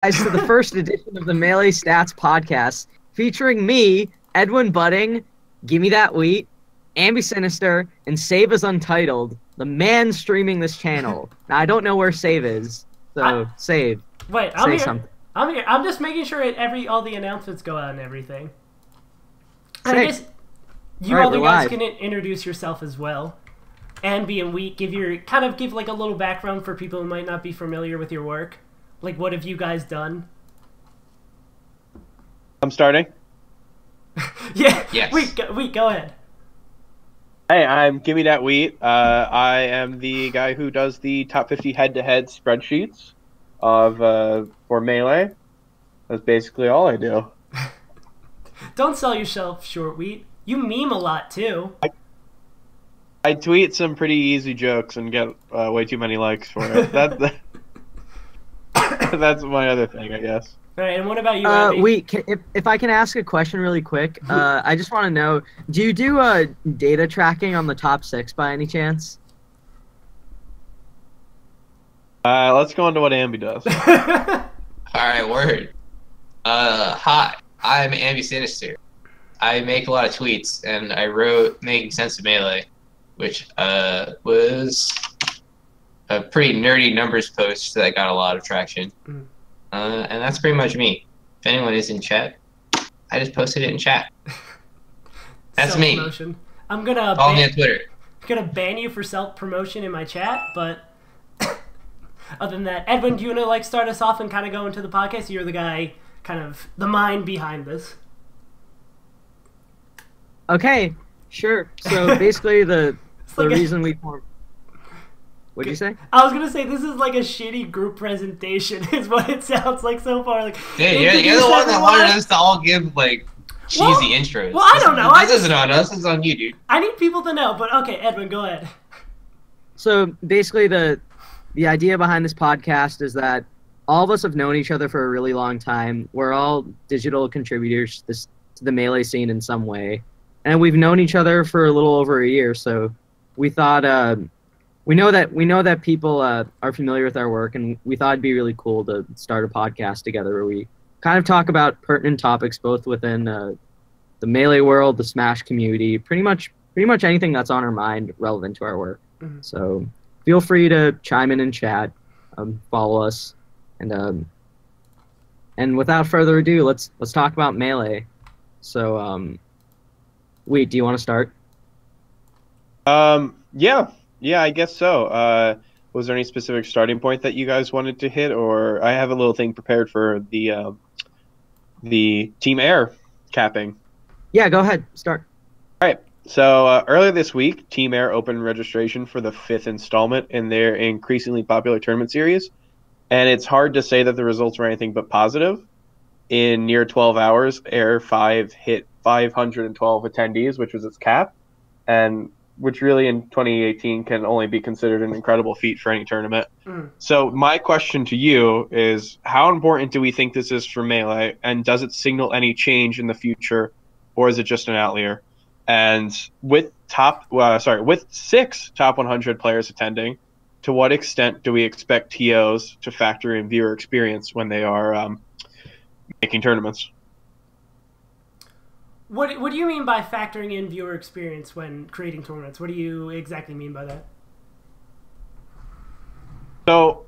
guys to the first edition of the Melee Stats podcast, featuring me, Edwin Budding, GimmeDatWheat, Ambisinister, and SaveAsUntitled, the man streaming this channel. Now, I don't know where Save is, so Save. Wait, say something. I'm here. I'm just making sure all the announcements go out and everything. And Sick. I guess you All right, other we're guys live. can introduce yourself as well. Ambi and Wheat, give like a little background for people who might not be familiar with your work. Like, what have you guys done? I'm starting. Yeah. Yes. Wheat, go ahead. Hey, I'm GimmeDatWheat. I am the guy who does the top 50 head-to-head spreadsheets for Melee. That's basically all I do. Don't sell yourself short, Wheat. You meme a lot too. I tweet some pretty easy jokes and get way too many likes for it. That's my other thing, I guess. All right, and what about you, Ambi? Wheat, if I can ask a question really quick, I just want to know, do you do data tracking on the top 6 by any chance? Let's go on to what Ambi does. Alright, word. Hi, I'm Ambisinister. I make a lot of tweets, and I wrote Making Sense of Melee, which was a pretty nerdy numbers post that got a lot of traction. And that's pretty much me. If anyone is in chat, I just posted it in chat. That's me. Self-promotion. I'm gonna Follow me on Twitter. ban you for self-promotion in my chat, but other than that, Edwin, do you want to like start us off and kind of go into the podcast? You're the guy, kind of the mind behind this. Okay, sure. So basically the like reason we formed... What'd you say? I was gonna say this is like a shitty group presentation, is what it sounds like so far. Like, Dude, you're the one that wanted us to all give like cheesy intros. Well, I don't know. This isn't on us. This is on you, dude. I need people to know, but okay, Edwin, go ahead. So basically the idea behind this podcast is that all of us have known each other for a really long time. We're all digital contributors to the Melee scene in some way. And we've known each other for a little over a year, so we thought we know that people are familiar with our work, and we thought it'd be really cool to start a podcast together where we kind of talk about pertinent topics both within the Melee world, the Smash community, pretty much anything that's on our mind relevant to our work. So feel free to chime in and chat, follow us, and without further ado, let's talk about Melee. So Wait, do you want to start? Yeah, I guess so. Was there any specific starting point that you guys wanted to hit, or I have a little thing prepared for the Team Heir capping. Yeah, go ahead, start. All right. So earlier this week, Team Heir opened registration for the 5th installment in their increasingly popular tournament series, and it's hard to say that the results were anything but positive. In near 12 hours, Heir 5 hit 512 attendees, which was its cap, and which really in 2018 can only be considered an incredible feat for any tournament. So my question to you is, how important do we think this is for Melee, and does it signal any change in the future, or is it just an outlier? And with 6 top 100 players attending, to what extent do we expect TOs to factor in viewer experience when they are making tournaments? What do you mean by factoring in viewer experience when creating tournaments? What do you exactly mean by that? So,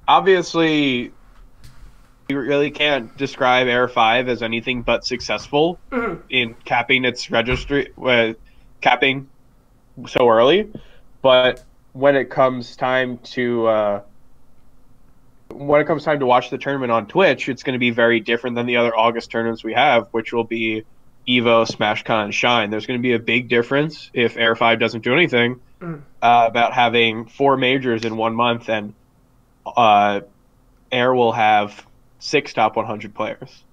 obviously, you really can't describe Heir 5 as anything but successful in capping its registry, capping so early. But when it comes time to watch the tournament on Twitch, it's going to be very different than the other August tournaments we have, which will be Evo, SmashCon, and Shine. There's going to be a big difference if Heir 5 doesn't do anything about having 4 majors in 1 month, and Heir will have 6 top 100 players.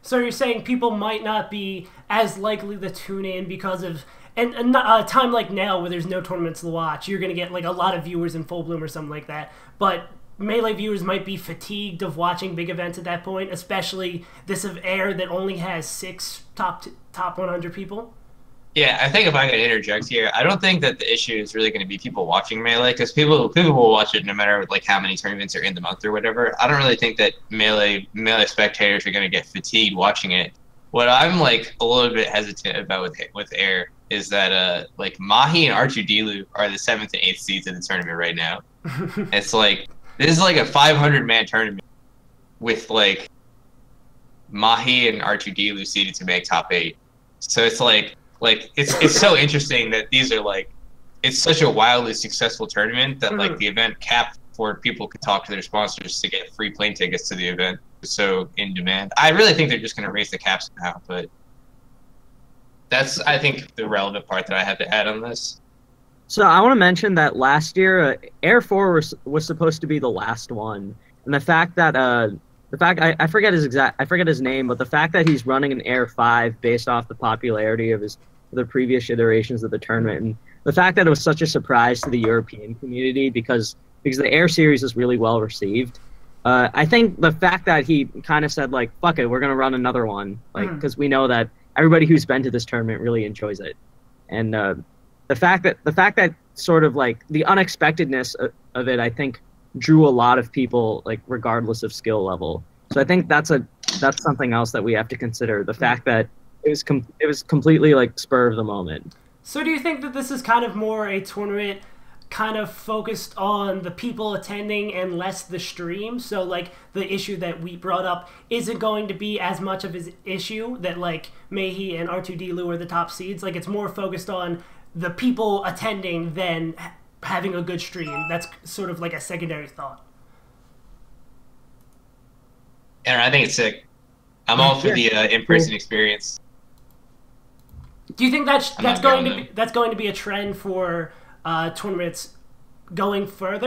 So you're saying people might not be as likely to tune in because of a time like now where there's no tournaments to watch. You're going to get like a lot of viewers in Full Bloom or something like that, but Melee viewers might be fatigued of watching big events at that point, especially this of Heir that only has 6 top 100 people. Yeah, I think if I could interject here, I don't think that the issue is really going to be people watching Melee, because people will watch it no matter like how many tournaments are in the month or whatever. I don't really think that Melee spectators are going to get fatigued watching it. What I'm like a little bit hesitant about with Heir is that like Mahi and R2D2 are the 7th and 8th seeds in the tournament right now. It's like this is like a 500-man tournament with like Mahi and R2D2 seeded to make top 8. So it's like it's so interesting that these are like, it's such a wildly successful tournament that like the event cap for people could talk to their sponsors to get free plane tickets to the event is so in demand. I really think they're just going to raise the caps now, but that's, I think, the relevant part that I have to add on this. So I want to mention that last year, Heir 4 was supposed to be the last one, and the fact that I forget his name, but the fact that he's running an Heir 5 based off the popularity of the previous iterations of the tournament, and the fact that it was such a surprise to the European community because the Heir series is really well received. I think the fact that he kind of said like, "Fuck it, we're gonna run another one," like because we know that everybody who's been to this tournament really enjoys it, and the fact that sort of like the unexpectedness of it, I think, drew a lot of people, like regardless of skill level. So I think that's something else that we have to consider. The fact that it was completely like spur of the moment. So do you think that this is kind of more a tournament kind of focused on the people attending and less the stream? So like the issue that we brought up isn't going to be as much of his issue that like Mehi and R2D2 are the top seeds. Like it's more focused on the people attending than having a good stream. That's sort of like a secondary thought. And I think it's sick. I'm all for the in-person experience. Do you think that's going to be a trend for tournaments going forward?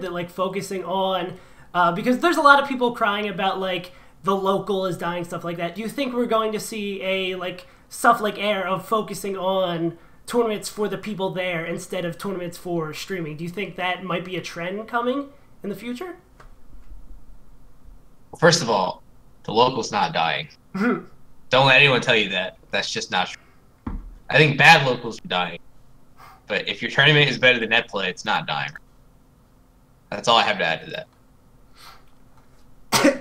That like focusing on because there's a lot of people crying about like the local is dying, stuff like that. Do you think we're going to see a like stuff like Heir of focusing on tournaments for the people there instead of tournaments for streaming? Do you think that might be a trend coming in the future? First of all, the local's not dying. Don't let anyone tell you that. That's just not true. I think bad locals are dying. But if your tournament is better than net play, it's not dying. That's all I have to add to that.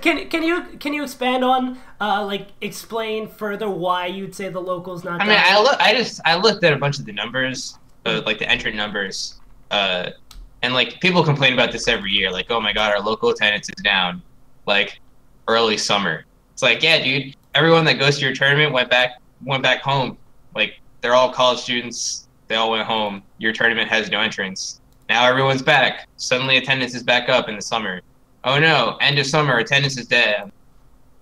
Can you expand on like explain further why you'd say the local's not dying? I mean, I looked at a bunch of the numbers, like the entrant numbers, and like people complain about this every year, like, oh my god, our local attendance is down, like early summer. It's like, yeah, dude, everyone that goes to your tournament went back home. Like they're all college students, they all went home. Your tournament has no entrants. Now everyone's back. Suddenly attendance is back up in the summer. Oh no, end of summer, attendance is dead.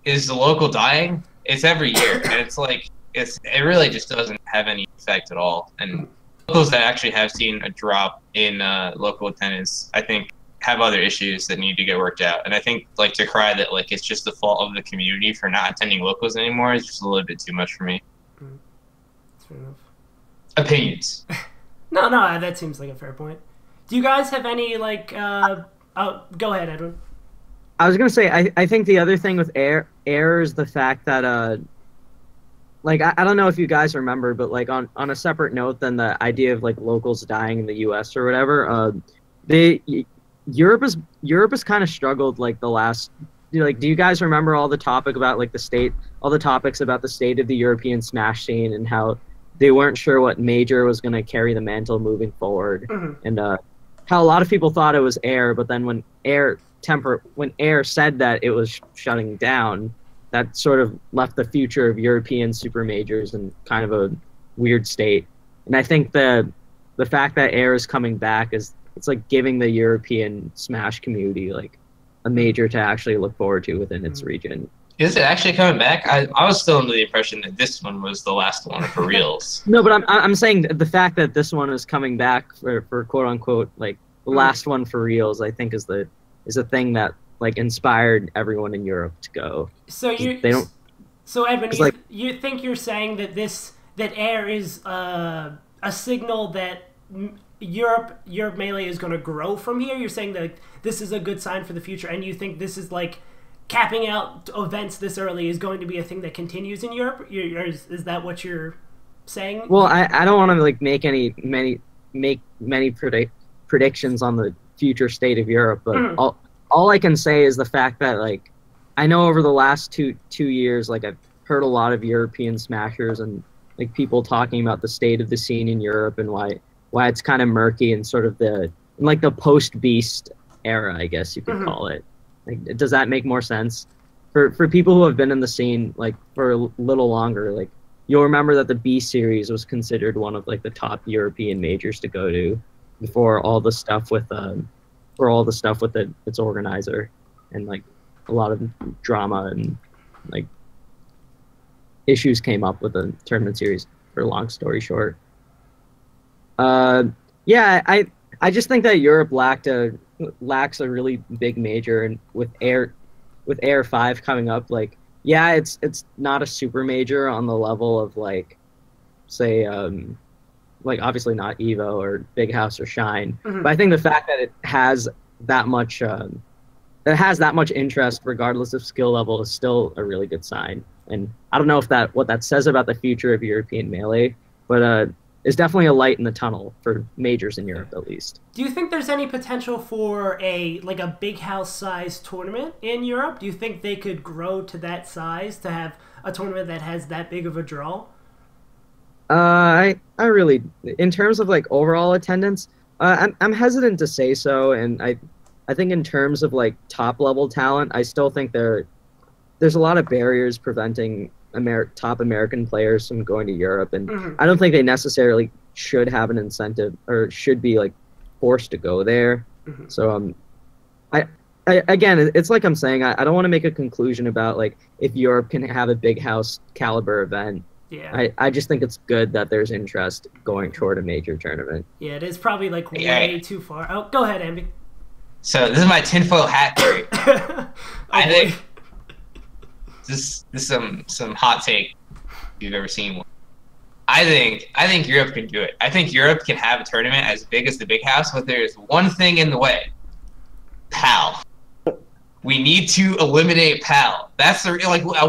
Is the local dying? It's every year, and it's like it really just doesn't have any effect at all. And locals that actually have seen a drop in local attendance, I think, have other issues that need to get worked out. And I think like to cry that like it's just the fault of the community for not attending locals anymore is just a little bit too much for me. That's fair enough. Opinions. No, that seems like a fair point. Do you guys have any like? Go ahead, Edwin. I was gonna say I think the other thing with Heir is the fact that like I don't know if you guys remember, but like on a separate note than the idea of like locals dying in the U.S. or whatever, Europe has kind of struggled like the last. Like, do you guys remember all the topics about the state of the European Smash scene and how they weren't sure what major was going to carry the mantle moving forward, and how a lot of people thought it was Heir, but then when Heir said that it was shutting down, that sort of left the future of European super majors in kind of a weird state. And I think the fact that Heir is coming back it's like giving the European Smash community like a major to actually look forward to within its region. Is it actually coming back? I was still under the impression that this one was the last one for reals. No, but I'm saying the fact that this one is coming back for quote unquote like the last one for reals, I think is a thing that like inspired everyone in Europe to go. So Edwin, you think you're saying that that Heir is a signal that Europe Melee is going to grow from here? You're saying that this is a good sign for the future, and you think this is like capping out events this early is going to be a thing that continues in Europe? Is that what you're saying? Well, I don't want to like make many predictions on the future state of Europe, but all I can say is the fact that like I know over the last two years, like I've heard a lot of European smashers and like people talking about the state of the scene in Europe and why it's kind of murky and sort of the post Beast era, I guess you could call it. Like, does that make more sense for people who have been in the scene like for a little longer? Like, you'll remember that the B series was considered one of like the top European majors to go to before all the stuff with its organizer and like a lot of drama and like issues came up with the tournament series. For a long story short, yeah, I just think that Europe lacks a really big major, and with Heir 5 coming up, like, yeah, it's not a super major on the level of like, say, like obviously not Evo or Big House or Shine, but I think the fact that it has that much interest, regardless of skill level, is still a really good sign. And I don't know if what that says about the future of European Melee, but it's definitely a light in the tunnel for majors in Europe, at least. Do you think there's any potential for a Big House size tournament in Europe? Do you think they could grow to that size to have a tournament that has that big of a draw? I really, in terms of like overall attendance, I'm hesitant to say so, and I think in terms of like top level talent, I still think there's a lot of barriers preventing top American players from going to Europe, and I don't think they necessarily should have an incentive or should be like forced to go there. So I again, it's like I'm saying, I don't want to make a conclusion about like if Europe can have a Big House caliber event. Yeah. I just think it's good that there's interest going toward a major tournament. Yeah, it is probably like way too far. Oh, go ahead, Ambi. So this is my tinfoil hat theory. I think this is some hot take if you've ever seen one. I think Europe can do it. I think Europe can have a tournament as big as the Big House, but there's one thing in the way. PAL. We need to eliminate PAL. That's the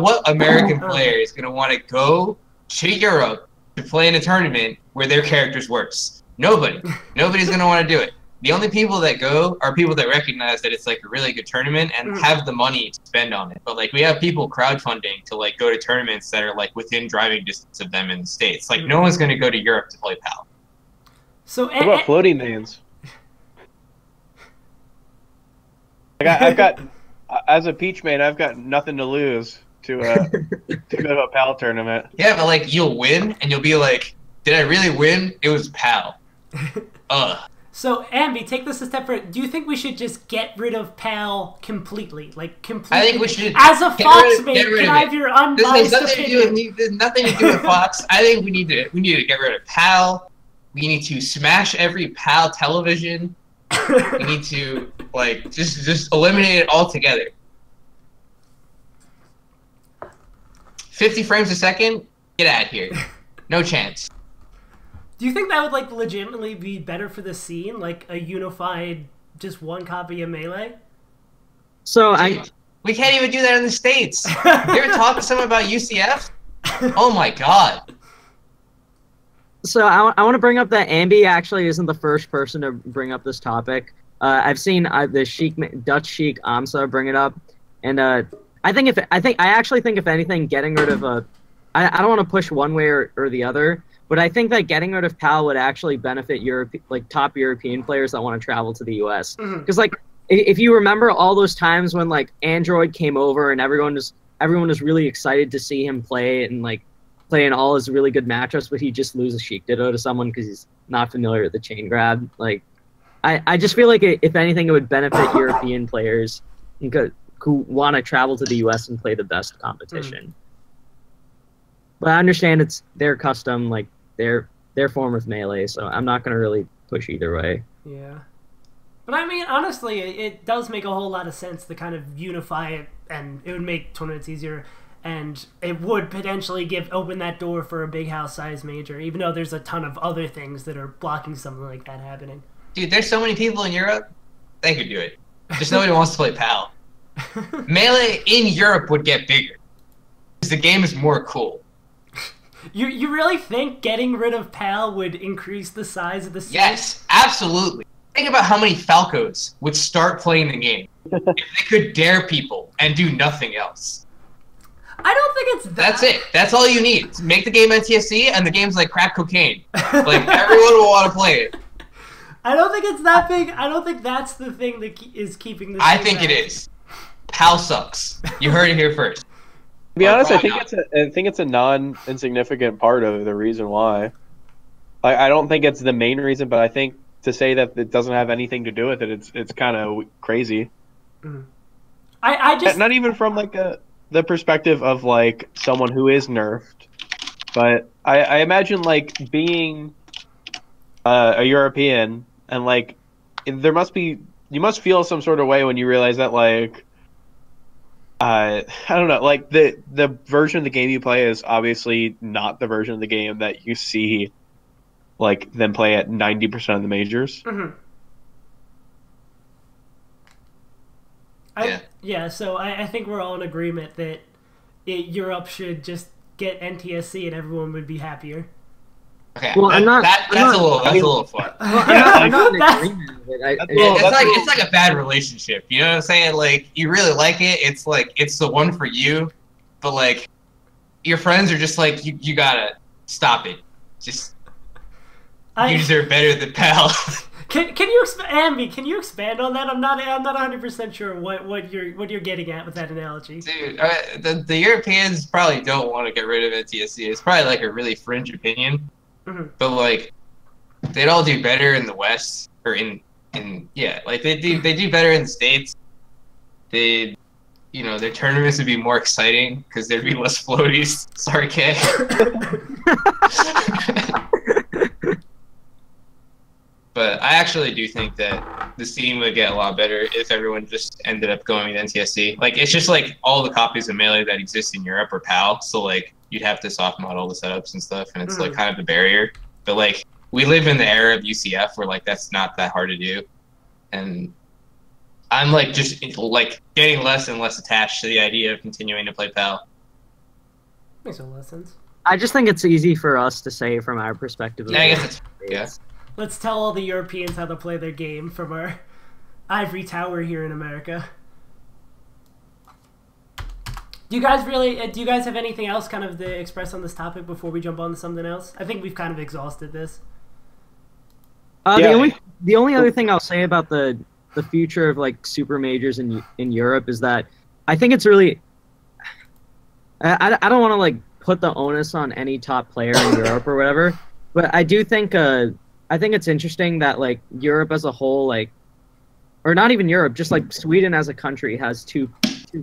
what American player is gonna want to go to Europe to play in a tournament where their character's worse? Nobody. Nobody's gonna want to do it. The only people that go are people that recognize that it's like a really good tournament and have the money to spend on it. But like we have people crowdfunding to like go to tournaments that are like within driving distance of them in the States. Like no one's going to go to Europe to play PAL. So what about floating lanes? Like I've got, as a Peach main, I've got nothing to lose to go to a PAL tournament. Yeah, but like you'll win and you'll be like, did I really win? It was PAL. So, Ambi, take this a step further. Do you think we should just get rid of PAL completely? Like, completely? I think we should. As a Fox mate, can I have your unbiased opinion? There's nothing to do with Fox. I think we need to get rid of PAL. We need to smash every PAL television. We need to, like, just eliminate it altogether. 50 frames a second? Get out of here. No chance. Do you think that would like legitimately be better for the scene, like a unified, just one copy of Melee? So we can't even do that in the States. You ever talk to someone about UCF? Oh my god. So I want to bring up that Ambi actually isn't the first person to bring up this topic. I've seen the Dutch Sheik Amsa bring it up, and I actually think if anything, getting rid of I don't want to push one way or the other. But I think that getting rid of PAL would actually benefit top European players that want to travel to the US. Because like if you remember all those times when like Android came over and everyone was really excited to see him play and like play in all his really good matchups, but he just lose a Sheik Ditto to someone because he's not familiar with the chain grab. Like I just feel like if anything, it would benefit European players who want to travel to the US and play the best competition. But I understand it's their custom, like their form of Melee, so I'm not going to really push either way. Yeah. But I mean, honestly, it does make a whole lot of sense to kind of unify it, and it would make tournaments easier, and it would potentially open that door for a Big House size major, even though there's a ton of other things that are blocking something like that happening. Dude, there's so many people in Europe, they could do it. Just nobody wants to play PAL. Melee in Europe would get bigger, because the game is more cool. You really think getting rid of PAL would increase the size of the scene? Yes, absolutely. Think about how many Falcos would start playing the game if they could dare people and do nothing else. I don't think it's that. That's it. That's all you need. Make the game NTSC, and the game's like crack cocaine. Like, everyone will want to play it. I don't think it's that big. I don't think that's the thing that is keeping this. I think it is. PAL sucks. You heard it here first. To be honest, I think it's a non-insignificant part of the reason why. I don't think it's the main reason, but I think to say that it doesn't have anything to do with it, it's kind of crazy. I just not even from like the perspective of like someone who is nerfed, but I imagine like being a European and like you must feel some sort of way when you realize that like I don't know, like the version of the game you play is obviously not the version of the game that you see like them play at 90% of the majors. Yeah, so I think we're all in agreement that Europe should just get NTSC and everyone would be happier. Okay, well, that's a little fun. I'm not in agreement with it. It's like a bad relationship. You know what I'm saying? Like, you really like it. It's like it's the one for you, but like your friends are just like you gotta stop it. Just you deserve better than PAL. Can you Ambi? Can you expand on that? I'm not 100% sure what you're getting at with that analogy. Dude, the Europeans probably don't want to get rid of NTSC. It's probably like a really fringe opinion, but like they'd all do better in the West or in like they do better in the States. They, you know, their tournaments would be more exciting because there'd be less floaties. Sorry, Kay. But I actually do think that the scene would get a lot better if everyone just ended up going with NTSC. Like, it's just like all the copies of Melee that exist in Europe are PAL, so like you'd have to soft mod all the setups and stuff, and it's like kind of a barrier. But like we live in the era of UCF where like that's not that hard to do, and I'm like just like getting less and less attached to the idea of continuing to play PAL. Makes a lot of sense. I just think it's easy for us to say from our perspective. Yeah, I guess it's Let's tell all the Europeans how to play their game from our ivory tower here in America. Do you guys have anything else kind of to express on this topic before we jump on to something else? I think we've kind of exhausted this. The only other thing I'll say about the future of like super majors in Europe is that I think it's really I don't want to like put the onus on any top player in Europe or whatever, but I do think I think it's interesting that like Europe as a whole, like, or not even Europe, just like Sweden as a country has two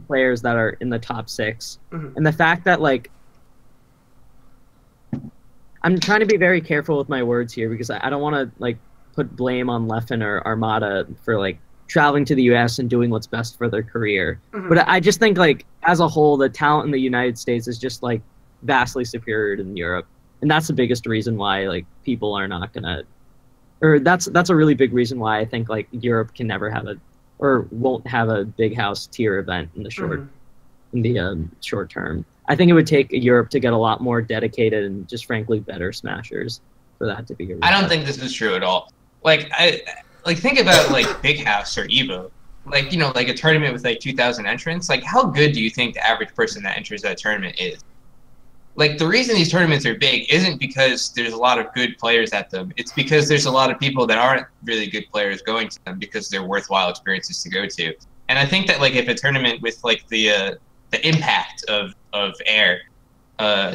players that are in the top 6, and the fact that like I'm trying to be very careful with my words here because I don't want to like put blame on Leffen or Armada for like traveling to the U.S. and doing what's best for their career, but I just think like as a whole the talent in the United States is just like vastly superior to Europe. And that's the biggest reason why like people are not gonna, or that's a really big reason why I think like Europe can never have or won't have a big house tier event in the short term. I think it would take Europe to get a lot more dedicated and just frankly better smashers for that to be a reason. I don't think this is true at all. Like think about like Big House or Evo. Like, you know, like a tournament with like 2,000 entrants. Like, how good do you think the average person that enters that tournament is? Like, the reason these tournaments are big isn't because there's a lot of good players at them. It's because there's a lot of people that aren't really good players going to them because they're worthwhile experiences to go to. And I think that, like, if a tournament with, like, the impact of Heir,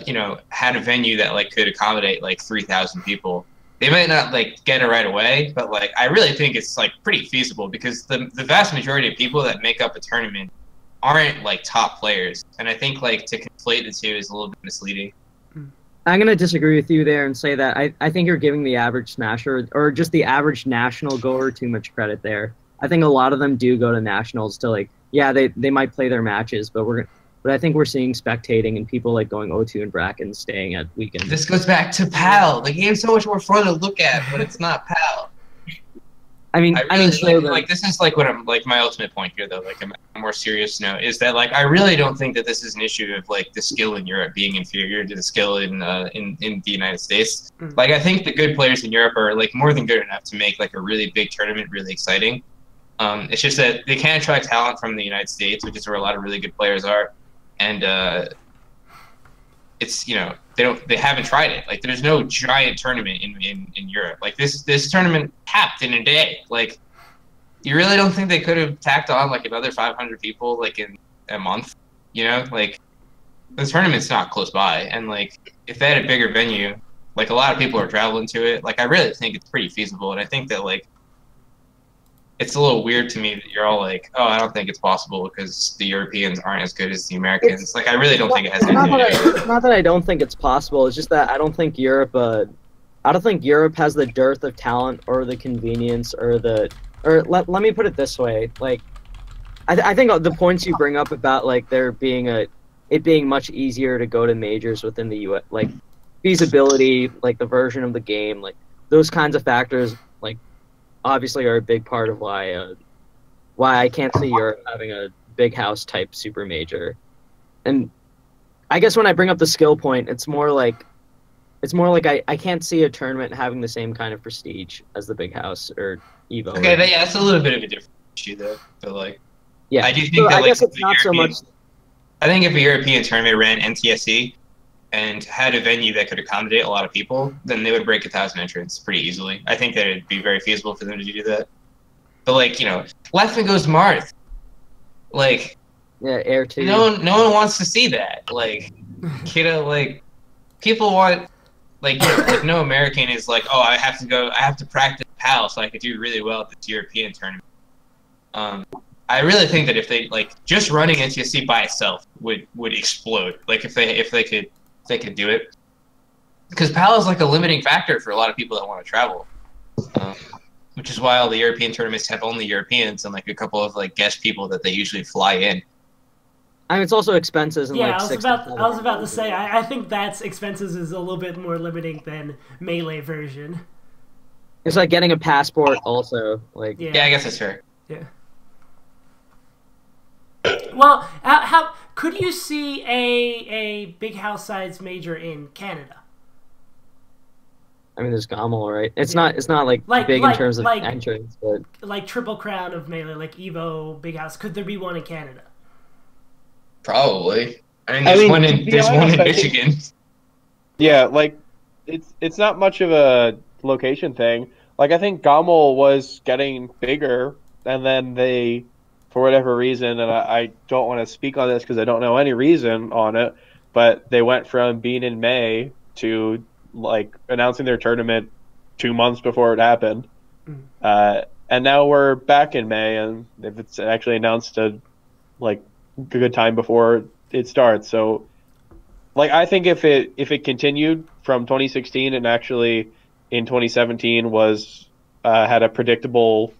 you know, had a venue that, like, could accommodate, like, 3,000 people, they might not, like, get it right away, but, like, I really think it's, like, pretty feasible because the vast majority of people that make up a tournament aren't like top players, and I think like to conflate the two is a little bit misleading. I'm gonna disagree with you there and say that I think you're giving the average smasher or just the average national goer too much credit there. I think a lot of them do go to nationals to like, yeah, they might play their matches, but I think we're seeing spectating and people like going O2 and bracket and staying at weekends. This goes back to PAL. The game's so much more fun to look at, but it's not PAL. I mean, so this is like what I'm like my ultimate point here though, like a more serious note is that like I really don't think that this is an issue of like the skill in Europe being inferior to the skill in the United States. Like I think the good players in Europe are like more than good enough to make like a really big tournament really exciting. It's just that they can't attract talent from the United States, which is where a lot of really good players are, and it's they haven't tried it. Like there's no giant tournament in Europe. Like this tournament happened in a day. Like you really don't think they could have tacked on like another 500 people like in a month? Like the tournament's not close by, and like if they had a bigger venue, like a lot of people are traveling to it. Like I really think it's pretty feasible, and I think that like it's a little weird to me that you're all like, oh, I don't think it's possible because the Europeans aren't as good as the Americans. Like, I really don't think it has anything to do with it. It's not that I don't think it's possible. It's just that I don't think Europe has the dearth of talent or the convenience or let me put it this way. Like, I think the points you bring up about like it being much easier to go to majors within the US, like feasibility, like the version of the game, like those kinds of factors, like obviously are a big part of why I can't see Europe having a big house type super major. And I guess when I bring up the skill point, it's more like I can't see a tournament having the same kind of prestige as the big house or Evo. Okay, but yeah, that's a little bit of a different issue though. But like, yeah, I do think so that I like guess it's not so much. I think if a European tournament ran NTSC and had a venue that could accommodate a lot of people, then they would break 1,000 entrants pretty easily. I think that it'd be very feasible for them to do that. But like, Lefton goes Marth. Like, yeah, Heir too. No one wants to see that. Like, like people want like like no American is like, oh, I have to practice PAL so I could do really well at this European tournament. I really think that if they like just running NTSC by itself would explode. Like if they could do it, because PAL is like a limiting factor for a lot of people that want to travel, which is why all the European tournaments have only Europeans and like a couple of like guest people that they usually fly in. I mean, it's also expenses. And, yeah, like, I was about to say. I think that's expenses is a little bit more limiting than Melee version. It's like getting a passport, also. Like, yeah, I guess that's fair. Yeah. Well, how could you see a big house size major in Canada? I mean, there's Gommel, right? It's not like big in terms of entrance, but like Triple Crown of Melee, like Evo, Big House. Could there be one in Canada? Probably. I mean, there's one in Michigan. Yeah, like it's not much of a location thing. Like I think Gommel was getting bigger, and then they, for whatever reason, and I don't want to speak on this because I don't know any reason on it, but they went from being in May to like announcing their tournament 2 months before it happened, and now we're back in May, and if it's actually announced a good time before it starts. So like I think if it continued from 2016 and actually in 2017 was had a predictable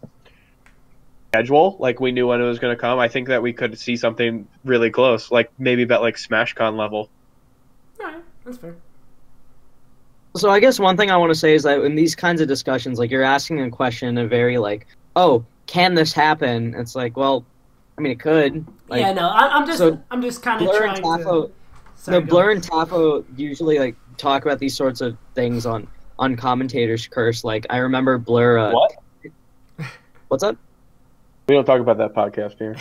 schedule, like we knew when it was going to come, I think that we could see something really close, like maybe about like SmashCon level. Alright, that's fair. So I guess one thing I want to say is that in these kinds of discussions, like you're asking a question, a very like, oh, can this happen? It's like, well, I mean, it could. Like, yeah, no, I'm just kind of trying to. Sorry, Blur and Tafo usually like talk about these sorts of things on commentators' curse. Like I remember Blur. What? What's up? We don't talk about that podcast here.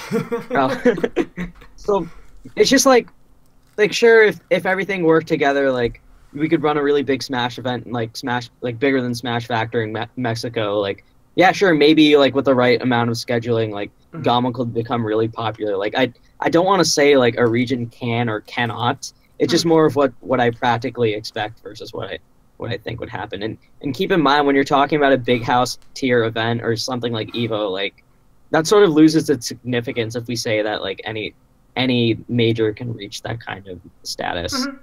Oh. So it's just like sure, if everything worked together, like we could run a really big Smash event, like bigger than Smash Factor in Mexico. Like yeah, sure, maybe like with the right amount of scheduling, like Gommel could become really popular. Like I don't want to say like a region can or cannot. It's just more of what I practically expect versus what I think would happen. And keep in mind when you're talking about a big house tier event or something like Evo, like that sort of loses its significance if we say that like any major can reach that kind of status. Mm-hmm.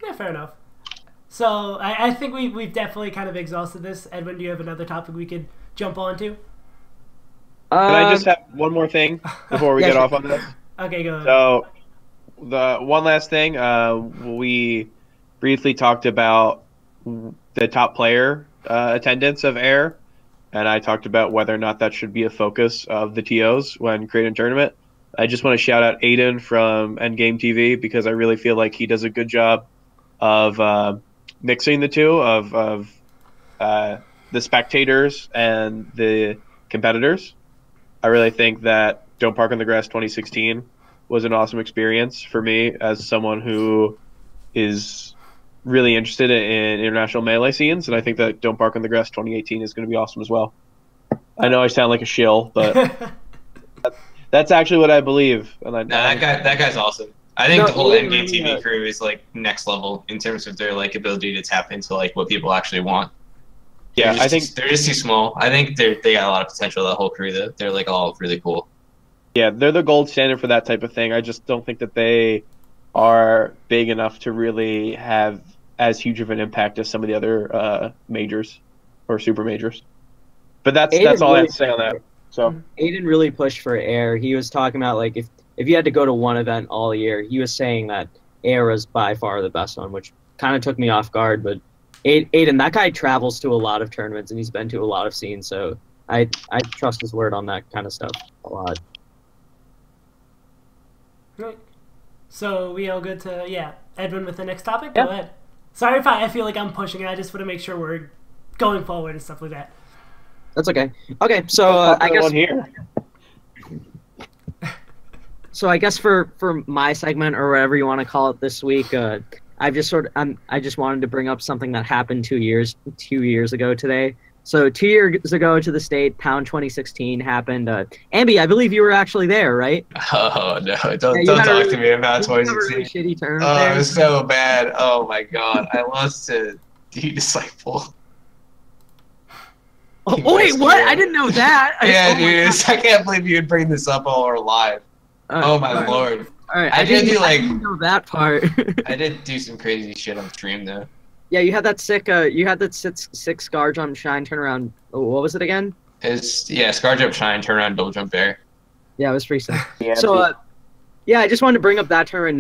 Yeah, fair enough. So I think we've definitely kind of exhausted this. Edwin, do you have another topic we could jump on to? Can I just have one more thing before we get off on this? Okay, go ahead. So the one last thing, we briefly talked about the top player attendance of Heir, and I talked about whether or not that should be a focus of the TOs when creating a tournament. I just want to shout out Aiden from Endgame TV because I really feel like he does a good job of mixing the two of the spectators and the competitors. I really think that Don't Park on the Grass 2016 was an awesome experience for me as someone who is really interested in international Melee scenes, and I think that Don't Park on the Grass 2018 is going to be awesome as well. I know I sound like a shill, but that's actually what I believe. And that guy's awesome. I think the whole Aiden Endgame really, TV crew is like next level in terms of their like ability to tap into like what people actually want. Yeah, I think they're just too small. I think they got a lot of potential. That whole crew, though, they're like all really cool. Yeah, they're the gold standard for that type of thing. I just don't think that they are big enough to really have as huge of an impact as some of the other majors or super majors. But that's all I have to say on that. So Aiden really pushed for Heir. He was talking about like if you had to go to one event all year, he was saying that Heir was by far the best one, which kind of took me off guard. But Aiden, that guy travels to a lot of tournaments and he's been to a lot of scenes, so I trust his word on that kind of stuff a lot. Right. So we all good to Edwin with the next topic? Yeah. Go ahead. Sorry if I feel like I'm pushing it. I just want to make sure we're going forward and stuff like that. That's okay. Okay, so I guess here. So I guess for my segment or whatever you want to call it this week, I just wanted to bring up something that happened 2 years ago today. So 2 years ago to the state, Pound 2016 happened. Ambi, I believe you were actually there, right? Oh no! Don't talk to me about 2016. Really shitty tournament Oh, there. it was so bad. Oh my god, I lost to D-Disciple. Oh wait, what? I didn't know that. Yeah, oh dude, I can't believe you'd bring this up while we're live. Oh my lord. All right, I didn't know that part. I did do some crazy shit on stream though. Yeah, you had that sick. You had that sick Scar Jump Shine turnaround. Oh, what was it again? It's Scar Jump Shine, turn around, double jump Air. Yeah, it was pretty sick. Yeah, So, I just wanted to bring up that tournament,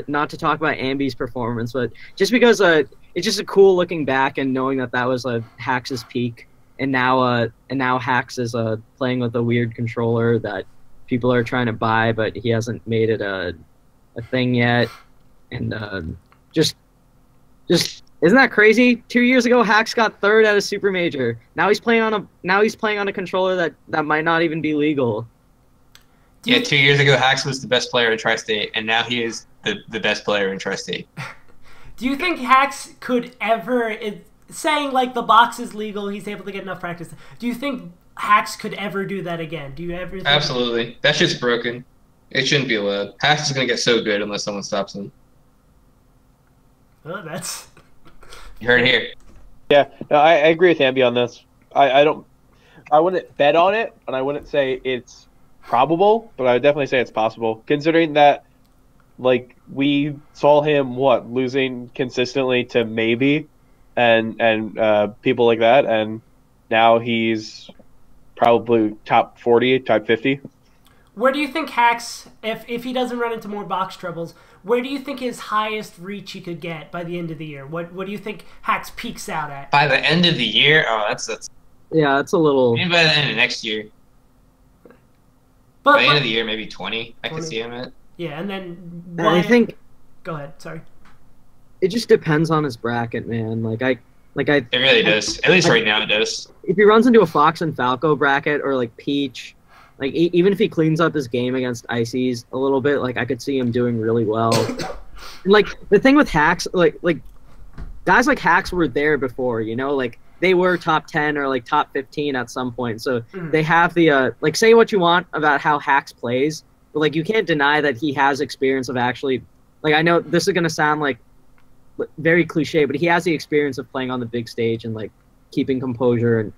not to talk about Ambi's performance, but just because it's just a cool looking back and knowing that was Hax's peak, and now Hax is playing with a weird controller that people are trying to buy, but he hasn't made it a thing yet, and just isn't that crazy? 2 years ago, Hax got third at a super major. Now he's playing on a controller that might not even be legal. Yeah, 2 years ago, Hax was the best player in Tri-State, and now he is the best player in Tri-State. Do you think Hax could ever, saying like the box is legal, he's able to get enough practice, do you think Hax could ever do that again? Do you ever think Absolutely. That shit's broken. It shouldn't be allowed. Hax is going to get so good unless someone stops him. Oh, that's... You heard it here. Yeah, no, I agree with Ambi on this. I wouldn't bet on it, and I wouldn't say it's probable, but I would definitely say it's possible, considering that, like, we saw him, losing consistently to maybe, and people like that, and now he's probably top 40, top 50. Where do you think Hax, if he doesn't run into more box troubles, where do you think his highest reach he could get by the end of the year? What do you think Hax peaks out at? By the end of the year? Oh, that's Yeah, it's a little... maybe by the end of next year. By the end of the year, maybe 20. I could see him at. Yeah, and then... I think... Go ahead, sorry. It just depends on his bracket, man. It really does. At least right now it does. If he runs into a Fox and Falco bracket or like Peach, like even if he cleans up his game against Ices a little bit, like I could see him doing really well. And like the thing with Hax, like guys like Hax were there before, you know, like they were top 10 or like top 15 at some point. So they have the like, say what you want about how Hax plays, but like you can't deny that he has experience of actually, like I know this is gonna sound like very cliche, but he has the experience of playing on the big stage and like keeping composure and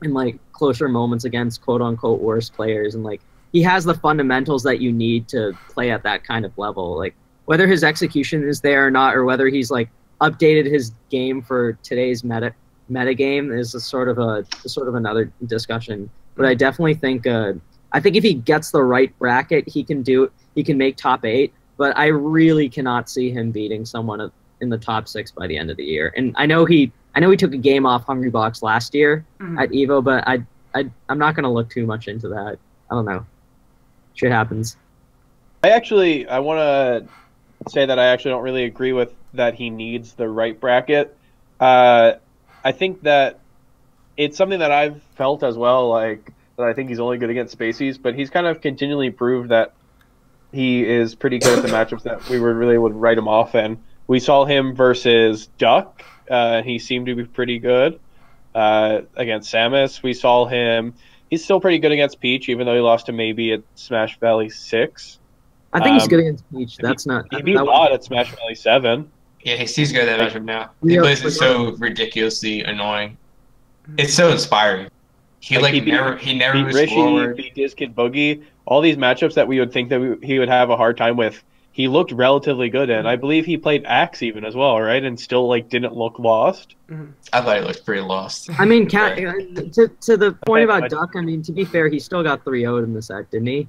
in like closer moments against quote unquote worse players, and like he has the fundamentals that you need to play at that kind of level. Like whether his execution is there or not, or whether he's like updated his game for today's meta game is a sort of another discussion. But I definitely think I think if he gets the right bracket, he can make top 8. But I really cannot see him beating someone in the top 6 by the end of the year. And I know he I know he took a game off Hungrybox last year at Evo, but I'm not gonna look too much into that. I don't know. Shit happens. I want to say that I actually don't really agree with that he needs the right bracket. I think that it's something that I've felt as well, like that I think he's only good against Spacies, but he's kind of continually proved that he is pretty good at the matchups that we would write him off in. We saw him versus Duck. He seemed to be pretty good against Samus. We saw him. He's still pretty good against Peach, even though he lost to maybe at Smash Valley 6. I think he's good against Peach. That's not. He beat Ballot at Smash Valley 7. Yeah, he's good at that matchup now. He plays it so ridiculously annoying. It's so inspiring. He never beat was Rishi, forward. beat Diskid Boogie. All these matchups that we would think that he would have a hard time with, he looked relatively good in. I believe he played Axe even as well, right? And still didn't look lost. I thought he looked pretty lost. I mean, to the point about Duck, I mean, to be fair, he still got 3-0'd in the set, didn't he?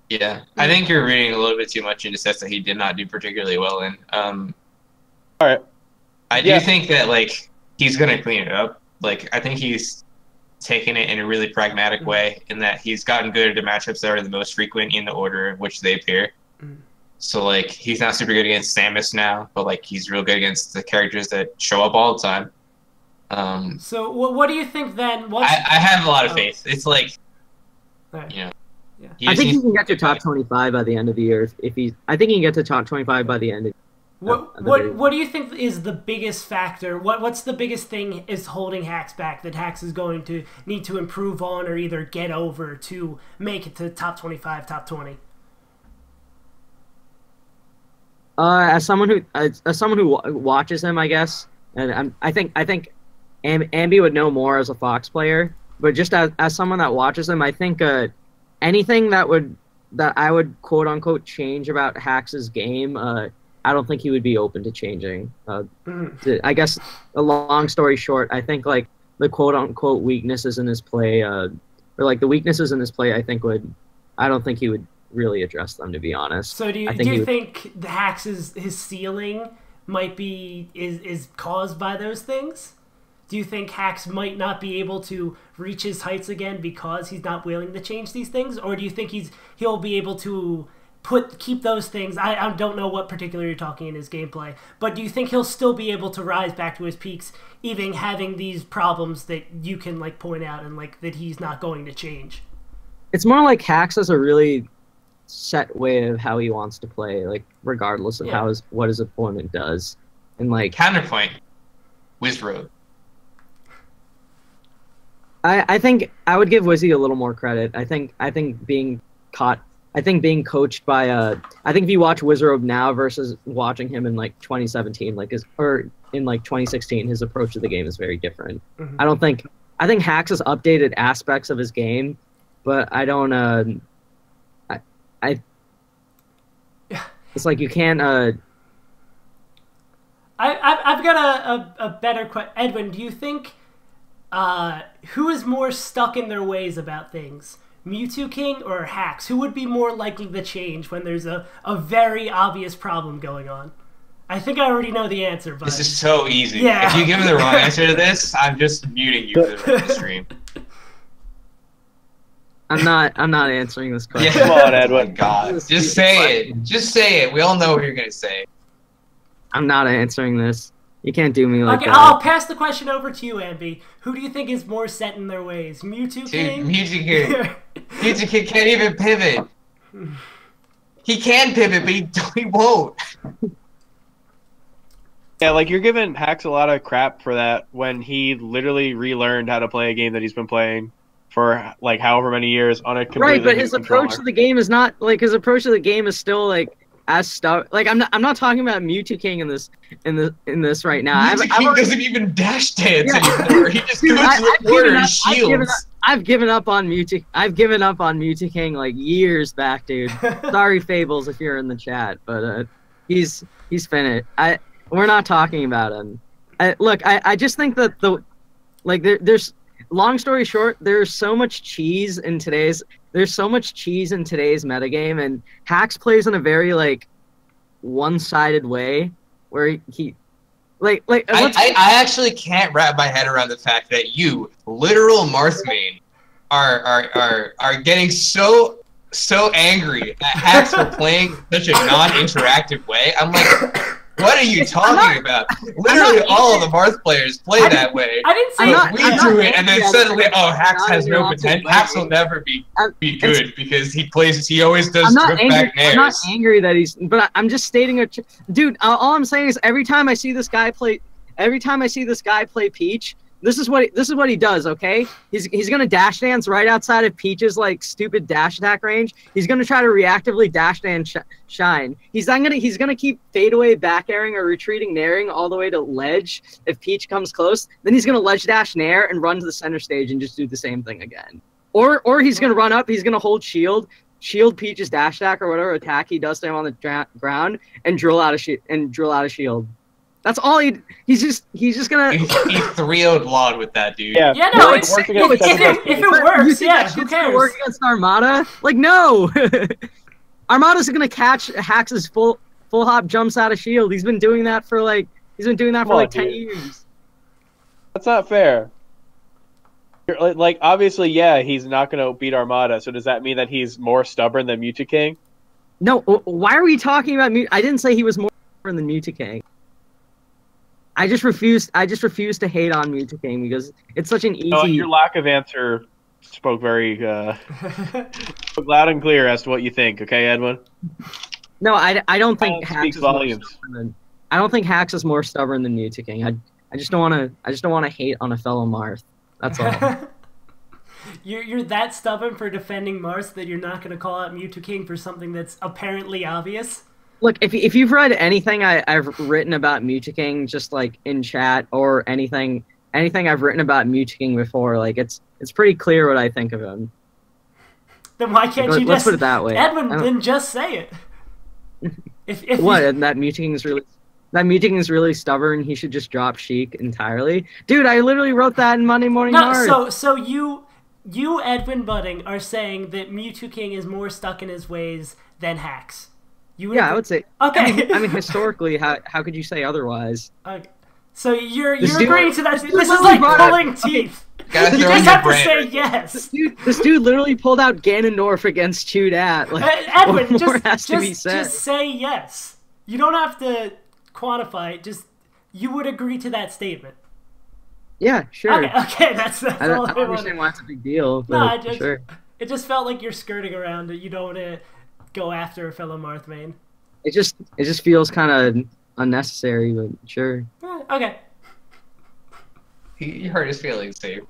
Yeah, I think you're reading a little bit too much into sets that he did not do particularly well in. All right. I do think that he's gonna clean it up. I think he's taken it in a really pragmatic way, in that he's gotten good at the matchups that are the most frequent in the order in which they appear. So he's not super good against Samus now, but he's real good against the characters that show up all the time. So what do you think then? I have a lot of faith. It's right. you know. I think he can get to top 25 by the end of the year. I think he can get to top 25 by the end of What do you think is the biggest factor? What's the biggest thing is holding Hacks back that Hacks is going to need to improve on or either get over to make it to top 25, top 20? As someone who watches him, I guess, and I think Ambi would know more as a Fox player, but just as someone that watches him, I think anything that I would quote unquote change about Hax's game, I don't think he would be open to changing. I guess, a long story short, I think the quote unquote weaknesses in his play, or the weaknesses in his play, I don't think he would really address them, to be honest. So do you think the Hax's his ceiling might be is caused by those things? Do you think Hacks might not be able to reach his heights again because he's not willing to change these things, or do you think he'll be able to keep those things? I don't know what particular you're talking in his gameplay, but do you think he'll still be able to rise back to his peaks, even having these problems that you can point out and that he's not going to change? It's more like Hacks has a really set way of how he wants to play, regardless of what his opponent does, and counterpoint, Wizroad. I think I would give Wizzy a little more credit. I think being coached by I think if you watch Wizrobe now versus watching him in 2017, or in 2016, his approach to the game is very different. I think Hacks has updated aspects of his game, but I don't it's you can't I've got a better question. Edwin, do you think who is more stuck in their ways about things? Mewtwo King or Hacks? Who would be more likely to change when there's a very obvious problem going on? I think I already know the answer, but... This is so easy. Yeah. If you give me the wrong answer to this, I'm just muting you for the rest of the stream. I'm not answering this question. Yeah, come on, Edwin. Oh my God. Just say it. Just say it. We all know what you're going to say. I'm not answering this. You can't do me like that. I'll pass the question over to you, Ambi. Who do you think is more set in their ways? Mewtwo King? Mewtwo King. Mewtwo King can't even pivot. He can pivot, but he won't. Yeah, you're giving Hacks a lot of crap for that when he literally relearned how to play a game that he's been playing for however many years on a completely right, but his approach to the game is not his approach to the game is still as stuff. I'm not talking about Mewtwo King in this right now. Mewtwo King doesn't even dash dance anymore. He just goes to the corner and shields. I've given up on Mewtwo. I've given up on Mewtwo King years back, dude. Sorry, Fables, if you're in the chat, but he's finished. We're not talking about him. I just think that there's long story short, there's so much cheese in today's metagame, and Hacks plays in a very one-sided way where I actually can't wrap my head around the fact that you, literal Marth main, are getting so angry at hacks for playing such a non-interactive way. I'm like, what are you talking about? Literally, all of the Marth players play that way. I didn't say we do it, and then suddenly, hacks has no potential. Hacks will never be good because he always does strip back nairs. I'm not angry that he's, but I'm just stating dude. All I'm saying is every time I see this guy play Peach, this is what he does. Okay, he's gonna dash dance right outside of Peach's like stupid dash attack range. He's gonna try to reactively dash dance shine. He's gonna keep fadeaway back airing or retreating nairing all the way to ledge if Peach comes close. Then he's gonna ledge dash nair and run to the center stage and just do the same thing again. Or he's gonna run up. He's gonna hold shield Peach's dash attack or whatever attack he does to him on the ground and drill out a shield. That's all he's just gonna. He 3-0'd Lod with that, dude. Yeah, no, if it works, yeah, who cares? Work against Armada? Like, no. Armada's gonna catch Hax's full hop jumps out of shield. He's been doing that for like 10 years. That's not fair. Like, obviously, yeah, he's not gonna beat Armada. So does that mean that he's more stubborn than Mewtwo? No. Why are we talking about Mewtwo? I didn't say he was more stubborn than Mewtwo. I just refuse to hate on Mewtwo because it's such an easy. No, your lack of answer spoke very spoke loud and clear as to what you think. Okay, Edwin. No, I don't think Hax is volumes. I don't think Hax is more stubborn than Mewtwo. I just don't want to hate on a fellow Marth. That's all. You're that stubborn for defending Marth that you're not going to call out Mewtwo for something that's apparently obvious. Look, if you've read anything I've written about Mewtwo, just like in chat or anything I've written about Mewtwo before, like it's pretty clear what I think of him. Then why can't you let's put it that way? Edwin, then just say it. If what? And that Mewtwo is really stubborn. He should just drop Sheik entirely, dude. I literally wrote that in Monday Morning Marth. So you Edwin Budding are saying that Mewtwo is more stuck in his ways than Hax. I would say. Okay. I mean, historically, how could you say otherwise? Okay. So you're agreeing to that? This is like pulling teeth. You just have to say yes. This dude literally pulled out Ganondorf against Chudat. Like, Edwin, what more has to be said? Just say yes. You don't have to quantify it. Just you would agree to that statement. Yeah, sure. Okay, that's all I don't understand why it's a big deal. But no, sure. It just felt like you're skirting around it. You don't want to go after a fellow Marth main. It just feels kind of unnecessary, but sure. Okay. He hurt his feelings, Dave.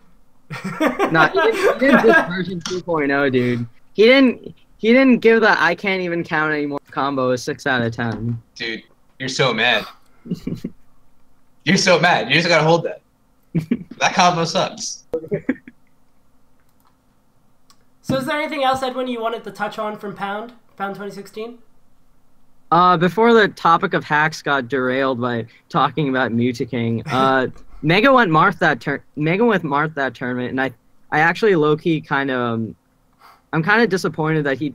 Nah, he didn't this version 2.0, dude. He didn't give the I can't even count anymore combo a 6 out of 10. Dude, you're so mad. You're so mad. You just gotta hold that. That combo sucks. So is there anything else, Edwin, you wanted to touch on from Pound 2016? Before the topic of hacks got derailed by talking about Mewtwo, Mega went Marth that tournament, and I actually low-key kind of I'm kind of disappointed that he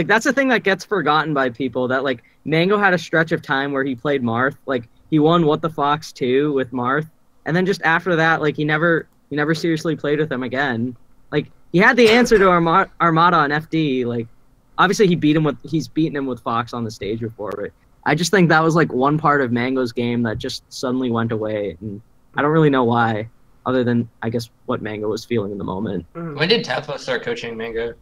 that's the thing that gets forgotten by people, that like Mango had a stretch of time where he played Marth, like he won What the Fox 2 with Marth, and then just after that, like he never seriously played with him again. Like he had the answer to Armada on FD, like obviously he's beaten him with Fox on the stage before, but I just think that was like one part of Mango's game that just suddenly went away, and I don't really know why, other than I guess what Mango was feeling in the moment. When did Tafo start coaching Mango?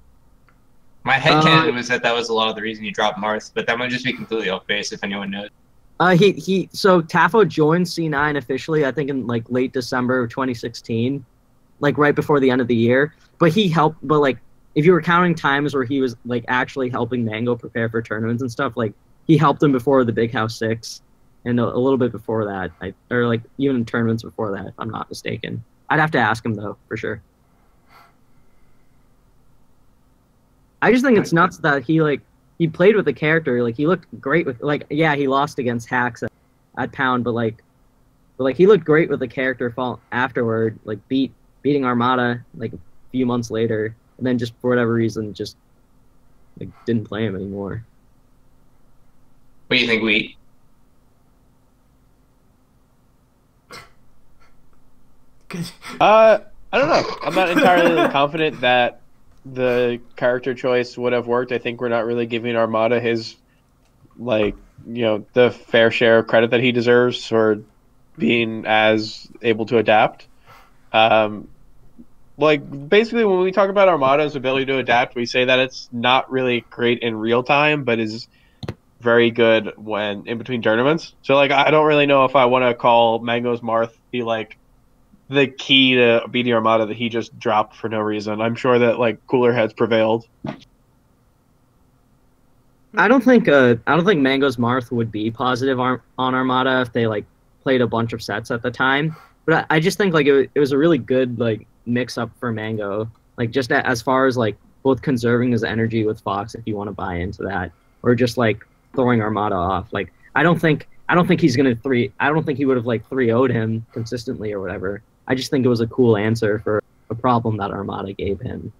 My headcanon was that was a lot of the reason he dropped Marth, but that might just be completely off base if anyone knows. So Tafo joined C9 officially, I think in like late December of 2016, like right before the end of the year. But he helped. But like if you were counting times where he was like actually helping Mango prepare for tournaments and stuff, like he helped him before the Big House 6, and a little bit before that, or like even in tournaments before that, if I'm not mistaken. I'd have to ask him though, for sure. I just think it's nuts that he played with the character. Like he looked great with, like, yeah, he lost against Hacks at Pound, but he looked great with the character afterward, like beating Armada like a few months later, and then just for whatever reason just like didn't play him anymore. What do you think, Wheat? I don't know. I'm not entirely confident that the character choice would have worked. I think we're not really giving Armada his, like, the fair share of credit that he deserves for being as able to adapt. Like, basically, when we talk about Armada's ability to adapt, we say that it's not really great in real time, but is very good when in between tournaments. So, like, I don't really know if I want to call Mango's Marth be, like, the key to beating Armada that he just dropped for no reason. I'm sure that, like, cooler heads prevailed. I don't think Mango's Marth would be positive on Armada if they, like, played a bunch of sets at the time. But I just think, like, it was a really good, like, mix-up for Mango. Like, just as far as, like, both conserving his energy with Fox, if you want to buy into that, or just, like, throwing Armada off. Like, I don't think he's gonna I don't think he would have, like, 3-0'd him consistently or whatever. I just think it was a cool answer for a problem that Armada gave him.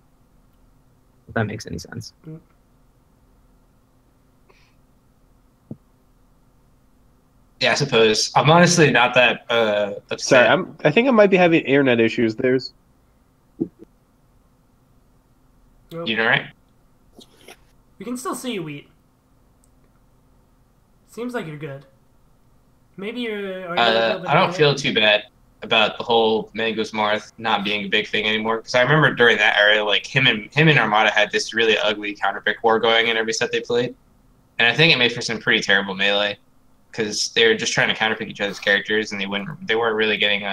If that makes any sense. Yeah, I suppose. I'm honestly not that upset. Sorry, I think I might be having internet issues. There's. You know, right? We can still see you, Wheat. Seems like you're good. Maybe you're. I don't feel too bad about the whole Mango's Marth not being a big thing anymore, because I remember during that era, like him and Armada had this really ugly counterpick war going in every set they played, and I think it made for some pretty terrible melee, because they were just trying to counterpick each other's characters, and they weren't really getting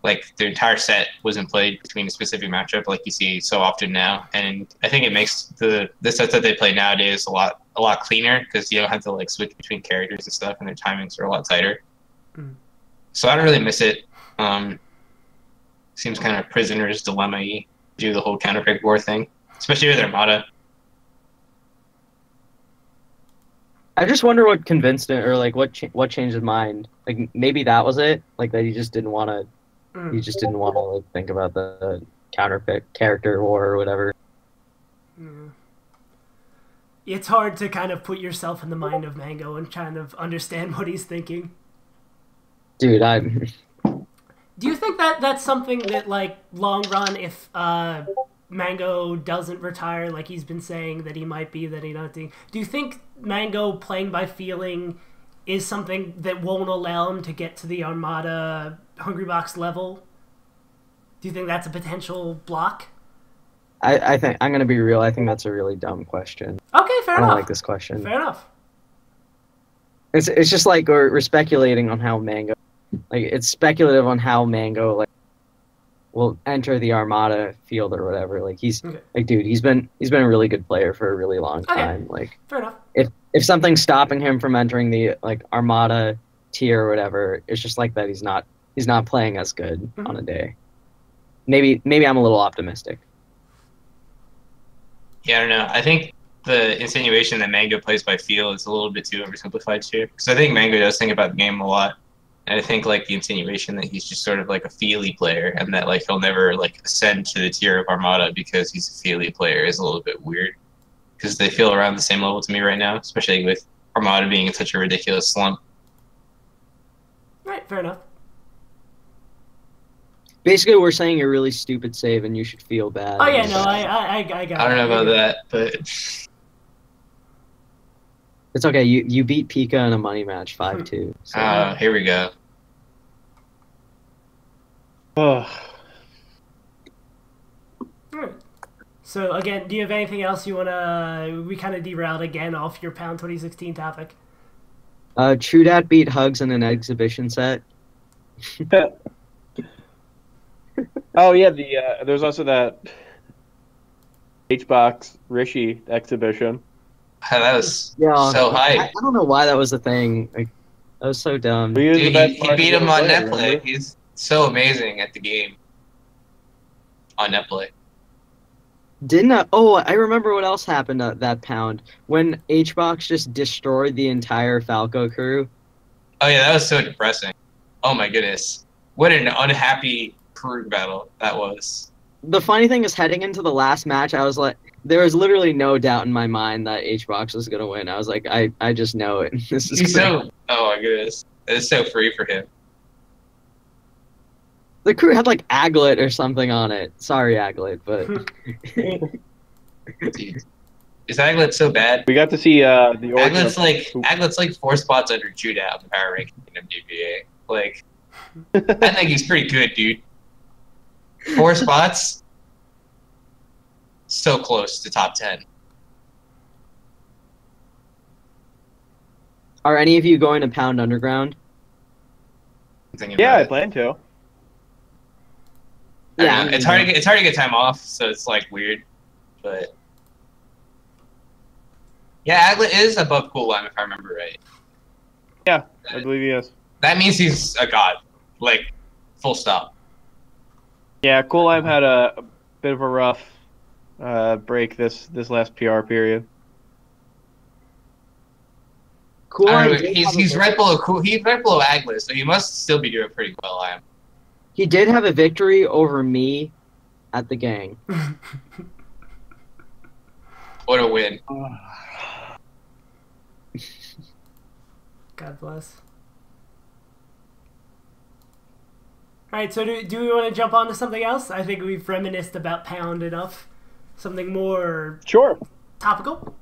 like their entire set wasn't played between a specific matchup like you see so often now. And I think it makes the sets that they play nowadays a lot cleaner, because you don't have to, like, switch between characters and stuff, and their timings are a lot tighter. So I don't really miss it. Seems kind of prisoner's dilemma-y, do the whole counterpick war thing, especially with Armada. I just wonder what convinced it, or, like, what changed his mind. Like, maybe that was it. Like, that he just didn't want to. He just didn't want to, like, think about the counterpick character war or whatever. It's hard to kind of put yourself in the mind of Mango and kind of understand what he's thinking. Dude, Do you think that that's something that, like, long run, if Mango doesn't retire, like he's been saying that he might be, that he not do you think Mango playing by feeling is something that won't allow him to get to the Armada Hungrybox level? Do you think that's a potential block? I think, I'm gonna be real, I think that's a really dumb question. Okay, fair enough. I don't like this question. Fair enough. It's just like we're speculating on how Mango, like, it's speculative on how Mango, like, will enter the Armada field or whatever. Like, he's like, dude, he's been a really good player for a really long time. Like, fair enough. If something's stopping him from entering the, like, Armada tier or whatever, it's just like that he's not playing as good on a day. Maybe I'm a little optimistic. Yeah, I don't know. I think the insinuation that Mango plays by feel is a little bit too oversimplified too, because I think Mango does think about the game a lot. And I think, like, the insinuation that he's just sort of like a feely player, and that, like, he'll never, like, ascend to the tier of Armada because he's a feely player is a little bit weird. Because they feel around the same level to me right now, especially with Armada being in such a ridiculous slump. Right, fair enough. Basically, we're saying you're really stupid save and you should feel bad. Oh yeah, no, I got it. I don't know about that, but it's okay. You beat Pika in a money match 5-2. So. Here we go. So again, do you have anything else you wanna? We kind of derailed again off your Pound 2016 topic. True Dat beat Hugs in an exhibition set. Oh yeah, there's also that H-Box Rishi exhibition. That was so hype. I don't know why that was a thing. Like, that was so dumb. Dude, he beat him on netplay. He's so amazing at the game on netplay. I remember what else happened at that Pound. When H-Box just destroyed the entire Falco crew. Oh yeah, that was so depressing. Oh my goodness. What an unhappy crew battle that was. The funny thing is, heading into the last match, I was like, there was literally no doubt in my mind that H-Box was going to win. I was like, I just know it. This is oh my goodness. It's so free for him. The crew had like Aglet or something on it. Sorry, Aglet, but Dude. Is Aglet so bad? We got to see the origin Aglet's like 4 spots under Judah on the power ranking in MDBA. Like, I think he's pretty good, dude. 4 spots, so close to top 10. Are any of you going to Pound Underground? Yeah, I plan to. Yeah, it's hard to get time off, so it's like weird, but yeah, Aglet is above Cool Lime if I remember right. Yeah, I believe he is. That means he's a god, like full stop. Yeah, Cool Lime had a bit of a rough break this last PR period. Cool. He's right below Aglet, so he must still be doing pretty well. I am. He did have a victory over me at the gang. What a win! God bless. All right, so do we want to jump on to something else? I think we've reminisced about Pound enough. Something more Sure. topical.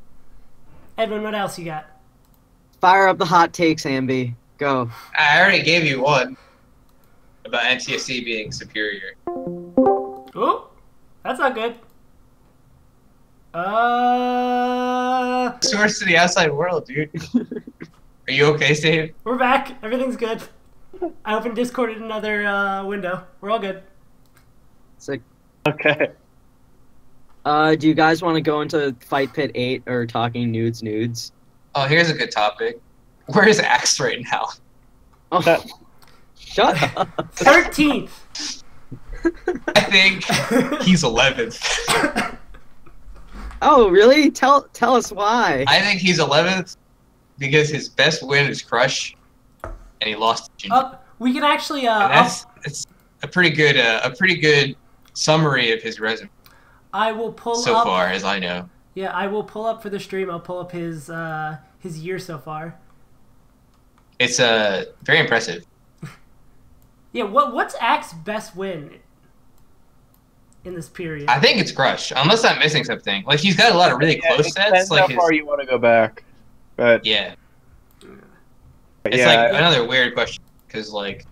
Edwin, what else you got? Fire up the hot takes, Ambi. Go. I already gave you one about NTSC being superior. Oh, that's not good. Source to the outside world, dude. Are you okay, Steve? We're back. Everything's good. I opened Discord in another window. We're all good. Sick. Okay. Do you guys want to go into Fight Pit 8 or talking nudes? Oh, here's a good topic. Where is Axe right now? Oh, shut up. 13th. I think he's 11th. Oh, really? Tell us why. I think he's 11th because his best win is Crush, and he lost to Ginger. We can actually. It's a pretty good summary of his resume. I will pull so up, far as I know. Yeah, I will pull up for the stream. I'll pull up his year so far. It's very impressive. Yeah, what's Axe's best win in this period? I think it's Crush, unless I'm missing something. Like he's got a lot of really close sets. Depends Like how far you want to go back, but yeah, it's like another weird question because like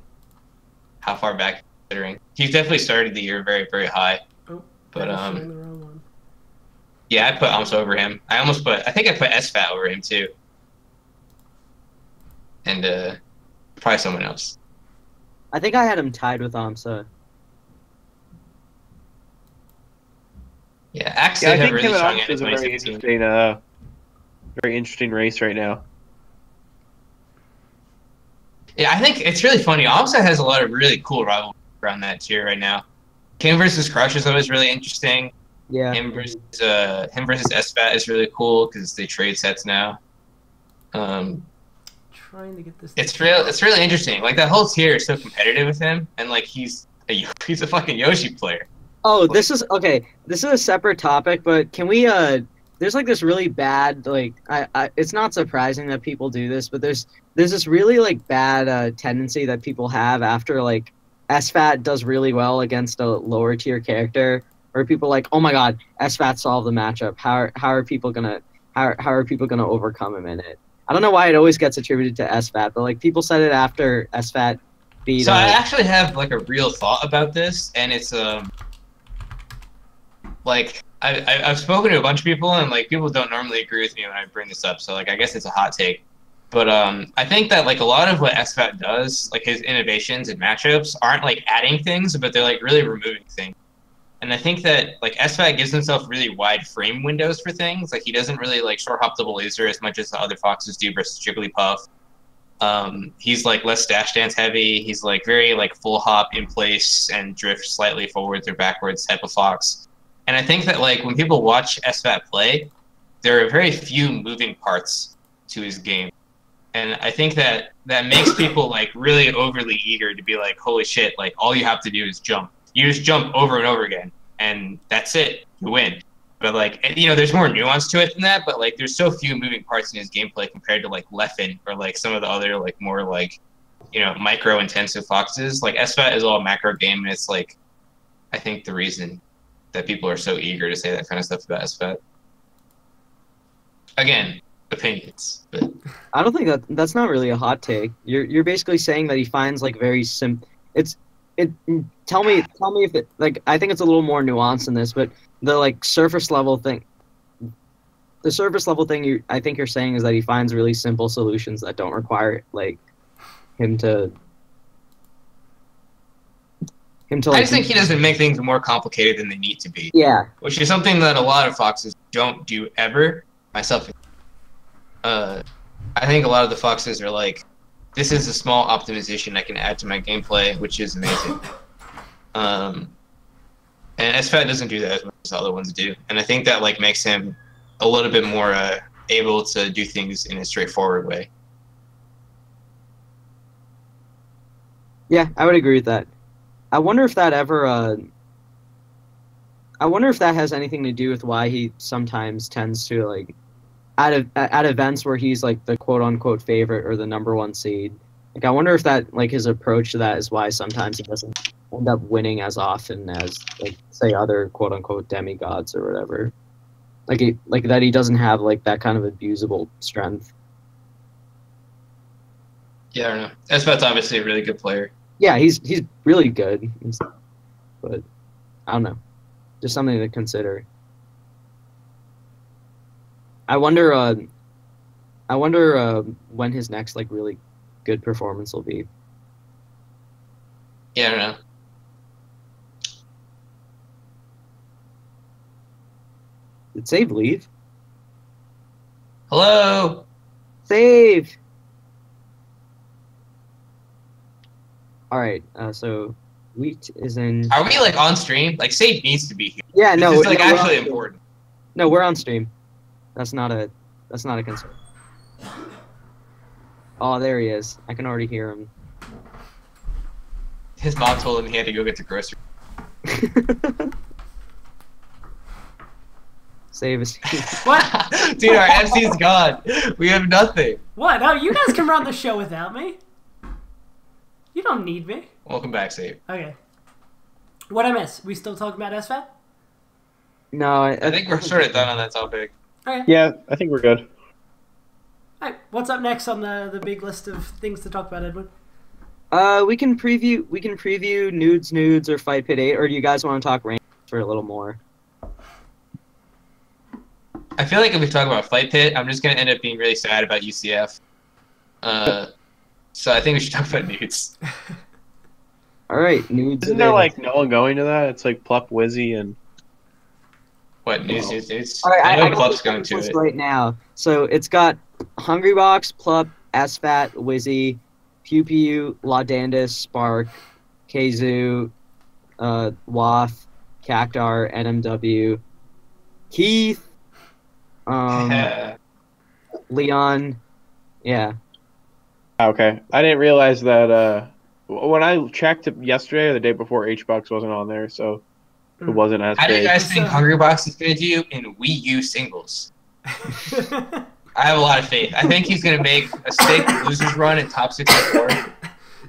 how far back considering he's definitely started the year very very high. Oh, but the wrong one. Yeah, I put Alms over him. I think I put SFAT over him too. And probably someone else. I think I had him tied with Amsa. Yeah, Axe I did have think really him strong and end Amsa is in a 2017. very interesting race right now. Yeah, I think it's really funny. Amsa has a lot of really cool rivalries around that tier right now. Him versus Crush is always really interesting. Yeah. Him versus SFAT is really cool because they trade sets now. Trying to get this. It's really interesting. Like that whole tier is so competitive with him, and like he's a fucking Yoshi player. Oh, this is okay. This is a separate topic, but can we? There's like this really bad like it's not surprising that people do this, but there's this really like bad tendency that people have after like SFAT does really well against a lower tier character, where people are like, oh my god, SFAT solved the matchup. How are people gonna overcome him in it? I don't know why it always gets attributed to SFAT, but like people said it after SFAT beat. So I actually have like a real thought about this, and it's like I've spoken to a bunch of people, and like people don't normally agree with me when I bring this up. So like I guess it's a hot take, but I think that like a lot of what SFAT does, like his innovations and matchups, aren't like adding things, but they're like really removing things. And I think that like SFAT gives himself really wide frame windows for things. Like he doesn't really like short hop double laser as much as the other Foxes do versus Jigglypuff. He's like less dash dance heavy. He's like very like full hop in place and drift slightly forwards or backwards type of Fox. And I think that like when people watch SFAT play, there are very few moving parts to his game. And I think that makes people like really overly eager to be like, holy shit, like all you have to do is jump. You just jump over and over again, and that's it. You win. But like, you know, there's more nuance to it than that. But like, there's so few moving parts in his gameplay compared to like Leffen or like some of the other like more like, micro-intensive foxes. Like SFAT is all a macro game, and it's like, I think the reason that people are so eager to say that kind of stuff about SFAT. Again, opinions, but I don't think that's not really a hot take. You're basically saying that he finds like very Tell me if it, like, I think it's a little more nuanced than this, but the like surface level thing. The surface level thing I think you're saying is that he finds really simple solutions that don't require like him to. I just think he doesn't make things more complicated than they need to be. Yeah. Which is something that a lot of foxes don't do ever. Myself. I think a lot of the foxes are like, this is a small optimization I can add to my gameplay, which is amazing. And SFAT doesn't do that as much as other ones do. And I think that like makes him a little bit more able to do things in a straightforward way. Yeah, I would agree with that. I wonder if that has anything to do with why he sometimes tends to like at events where he's like the quote unquote favorite or the #1 seed. Like I wonder if that like his approach to that is why sometimes he doesn't end up winning as often as like say other quote unquote demigods or whatever. Like that he doesn't have like that kind of abusable strength. Yeah, I don't know. SFAT's obviously a really good player. Yeah, he's really good, but I don't know. Just something to consider. I wonder when his next like really good performance will be. Yeah, I don't know. Did Save leave? Hello. Save. All right. So Wheat is in. Are we like on stream? Like Save needs to be here. Yeah. No. This is like no, actually important. No, we're on stream. That's not a concern. Oh, there he is. I can already hear him. His mom told him he had to go get the grocery. Save us. What? Dude, our MC's gone. We have nothing. What? Oh, you guys can run the show without me. You don't need me. Welcome back, Save. Okay. What'd I miss? We still talking about SFAT? No, I think we're sort of done on that topic. Okay. Yeah, I think we're good. Alright, what's up next on the big list of things to talk about, Edwin? we can preview Noods or Fight Pit 8, or do you guys want to talk rankings for a little more? I feel like if we talk about Fight Pit, I'm just going to end up being really sad about UCF. So I think we should talk about Noods. All right, Noods. Isn't there like no one going to that? It's like Plup, Wizzy, and What, Noods? All right, I know got Plup's the going to list it. right now. So it's got Hungrybox, Plup, SFAT, Wizzy, Pew, Laudandus, Spark, Kazoo, Waff, Cactar, NMW, Keith, Leon. Yeah. okay. I didn't realize that when I checked yesterday or the day before, HBox wasn't on there, so it wasn't as How do you big. guys think Hungrybox is going to do in Wii U singles? I have a lot of faith. I think he's going to make a sick losers run in top 64.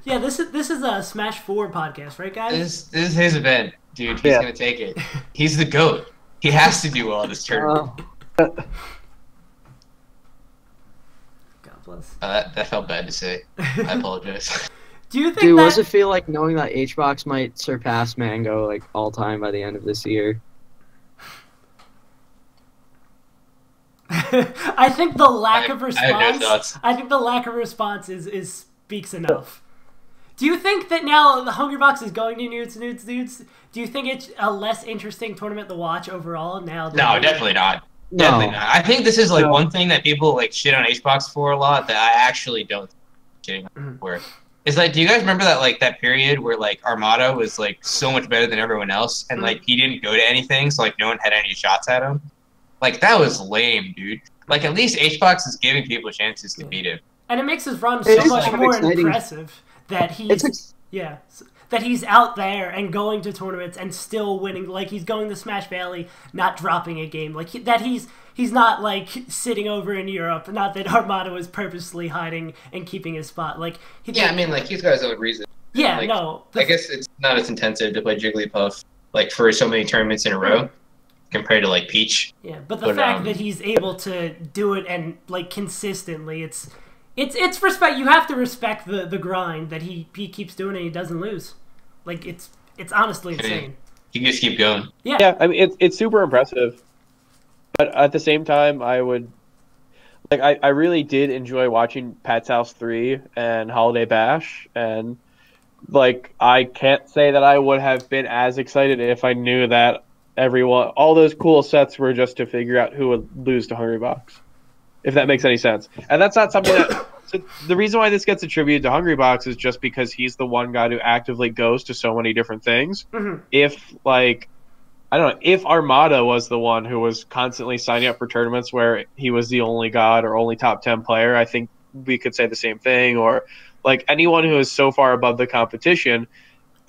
Yeah, this is a Smash 4 podcast, right, guys? This is his event, dude. He's going to take it. He's the GOAT. He has to do well in this tournament. God bless. That felt bad to say. I apologize. Do you think Dude, that... what does it feel like knowing that HBox might surpass Mango like all time by the end of this year? I think the lack of response. I have no thoughts. I think the lack of response is speaks enough. Do you think that now the Hungrybox is going to Noods? Do you think it's a less interesting tournament to watch overall now? No, definitely not. No. Definitely not. I think this is like one thing that people like shit on HBox for a lot that I actually don't shitting on for. It's like, do you guys remember that period where like Armada was like so much better than everyone else and like he didn't go to anything, so like no one had any shots at him? Like that was lame, dude. Like at least HBox is giving people chances to beat him. And it makes his run so much kind of more exciting. impressive that he's that he's out there and going to tournaments and still winning. Like he's going to Smash Valley, not dropping a game. Like that he's he's not like sitting over in Europe. Not that Armada was purposely hiding and keeping his spot. Like I mean, like he's got his own reason. Yeah, like, no. I guess it's not as intensive to play Jigglypuff like for so many tournaments in a row compared to like Peach. Yeah, but the fact that he's able to do it and like consistently, it's respect. You have to respect the grind that he keeps doing and he doesn't lose. Like it's honestly insane. You just keep going. Yeah. Yeah, I mean it's super impressive. But at the same time, I really did enjoy watching Pat's House 3 and Holiday Bash, and like I can't say that I would have been as excited if I knew that all those cool sets were just to figure out who would lose to Hungrybox, if that makes any sense. And that's not something that. So the reason why this gets attributed to Hungrybox is just because he's the one guy who actively goes to so many different things. Mm-hmm. If I don't know, if Armada was the one who was constantly signing up for tournaments where he was the only god or only top 10 player, I think we could say the same thing. Or like anyone who is so far above the competition,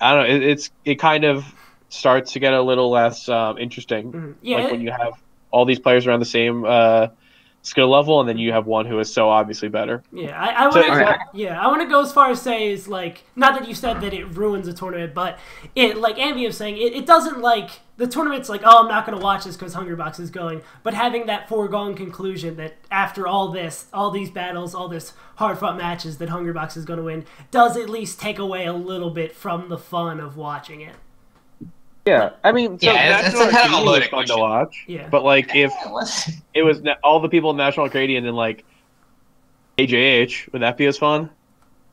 I don't know, it kind of starts to get a little less interesting. Mm-hmm. Yeah. Like when you have all these players around the same skill level, and then you have one who is so obviously better. Yeah, I want to go as far as say is like, not that you said that it ruins the tournament, but it, like Ambi was saying, it doesn't like the tournament's like, oh, I'm not going to watch this because Hungrybox is going, but having that foregone conclusion that after all these battles, all this hard fought matches that Hungrybox is going to win does at least take away a little bit from the fun of watching it. Yeah, I mean, so that's kind of a loaded fun question to watch. Yeah. But like, if it was all the people in National Arcadian and like AJH, would that be as fun?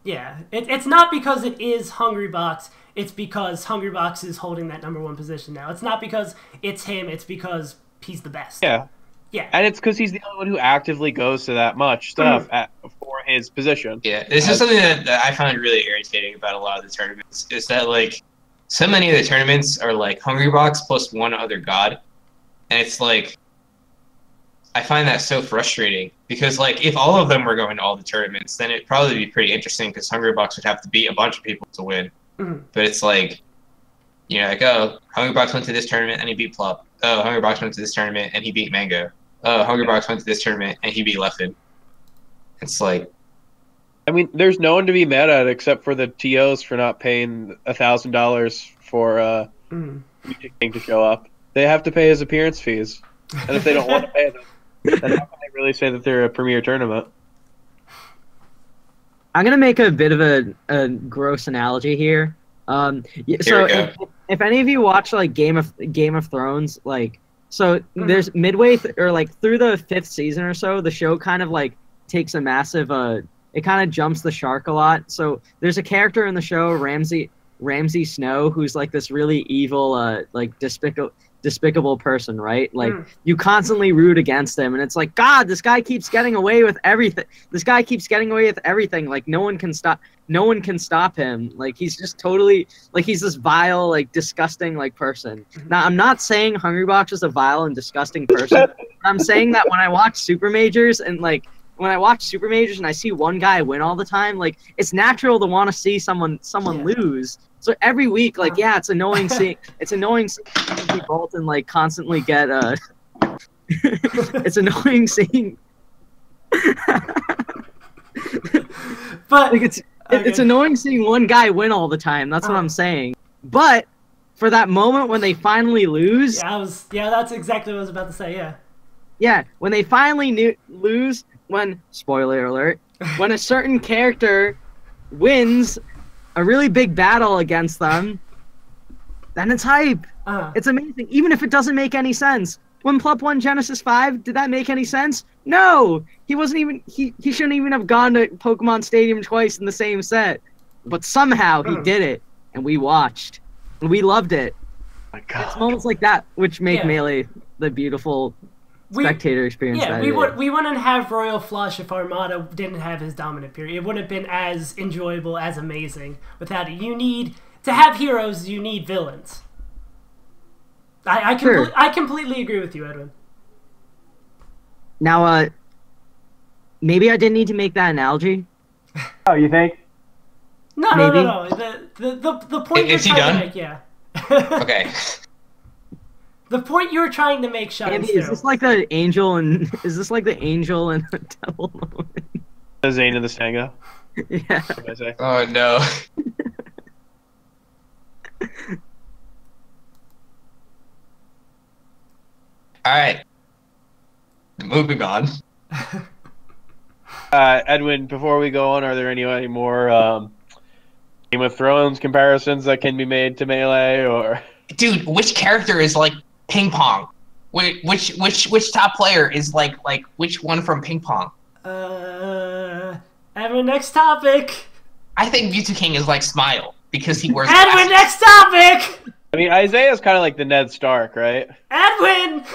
Yeah, it's not because it is Hungrybox. It's because Hungrybox is holding that #1 position now. It's not because it's him. It's because he's the best. Yeah. Yeah. And it's because he's the only one who actively goes to that much stuff for his position. Yeah, this is something that I find really irritating about a lot of the tournaments, is that like so many of the tournaments are like Hungrybox plus one other god, and it's like I find that so frustrating because like if all of them were going to all the tournaments, then it'd probably be pretty interesting because Hungrybox would have to beat a bunch of people to win. Mm-hmm. But it's like, you know, like, oh, Hungrybox went to this tournament and he beat Plop. Oh, Hungrybox went to this tournament and he beat Mango. Oh, Hungrybox went to this tournament and he beat Leffen. It's like, I mean, there's no one to be mad at except for the TOs for not paying $1,000 for Music King to show up. They have to pay his appearance fees, and if they don't want to pay them, then how can they really say that they're a premier tournament? I'm gonna make a bit of a gross analogy here. So if any of you watch like Game of Thrones, like there's midway or like through the 5th season or so, the show kind of like takes a massive it kind of jumps the shark a lot. So there's a character in the show, Ramsay Snow, who's like this really evil like despicable person, right? Like you constantly root against him, and it's like, God, this guy keeps getting away with everything. Like no one can stop him. Like he's just totally like he's this vile, like disgusting like person. Now I'm not saying Hungrybox is a vile and disgusting person. I'm saying that when I watch Super Majors and I see one guy win all the time, like it's natural to want to see someone lose. So every week, like, yeah, it's annoying seeing Bolton like constantly get it's annoying seeing but like it's annoying seeing one guy win all the time. That's what I'm saying. But for that moment when they finally lose, that's exactly what I was about to say. Yeah, when they finally lose, when, spoiler alert, when a certain character wins a really big battle against them, then it's hype. It's amazing, even if it doesn't make any sense. When Plup won Genesis 5, did that make any sense? No! He shouldn't even have gone to Pokemon Stadium twice in the same set. But somehow he did it, and we watched. And we loved it. Oh my God. It's moments like that which make Melee the beautiful spectator experience. Yeah, we wouldn't have Royal Flush if Armada didn't have his dominant period. It wouldn't have been as enjoyable, as amazing without it. To have heroes, you need villains. I completely agree with you, Edwin. Now, maybe I didn't need to make that analogy. Oh, you think? No. The point Is you're he trying done? to make, yeah. Okay. The point you were trying to make shines Andy, through. is this like the angel and the devil moment? The Zane and the Stango. Yeah. What did I say? Oh no. Alright. Moving on. Edwin, before we go on, are there any more Game of Thrones comparisons that can be made to Melee, or? Dude, which character is like ping pong? Which top player is like which one from ping pong? Edwin, next topic. I think Mewtwo King is like Smile because he wears Edwin, glasses. next topic. I mean, Isaiah's kind of like the Ned Stark, right? Edwin.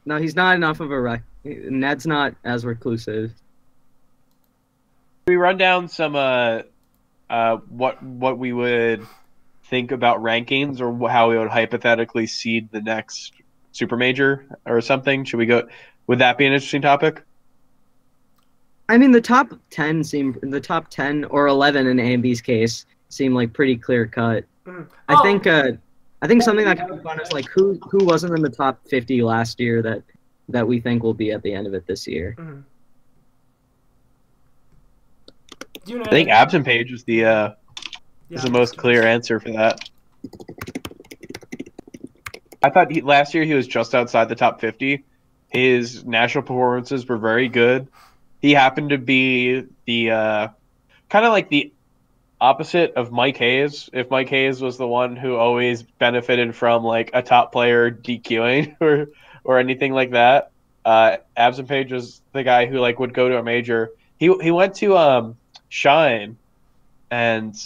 No, he's not enough of a Ned's not as reclusive. We run down some what we would think about rankings, or how we would hypothetically seed the next super major or something. Should we go? Would that be an interesting topic? I mean, the top 10 or 11 in Ambi's case seem like pretty clear cut. I think something that could be fun is like who wasn't in the top 50 last year that we think will be at the end of it this year. I think AbsentPage is the most clear answer for that. I thought last year he was just outside the top 50. His national performances were very good. He happened to be the kind of like the opposite of Mike Hayes. If Mike Hayes was the one who always benefited from like a top player DQing or anything like that, AbsentPage was the guy who like would go to a major. He went to Shine, and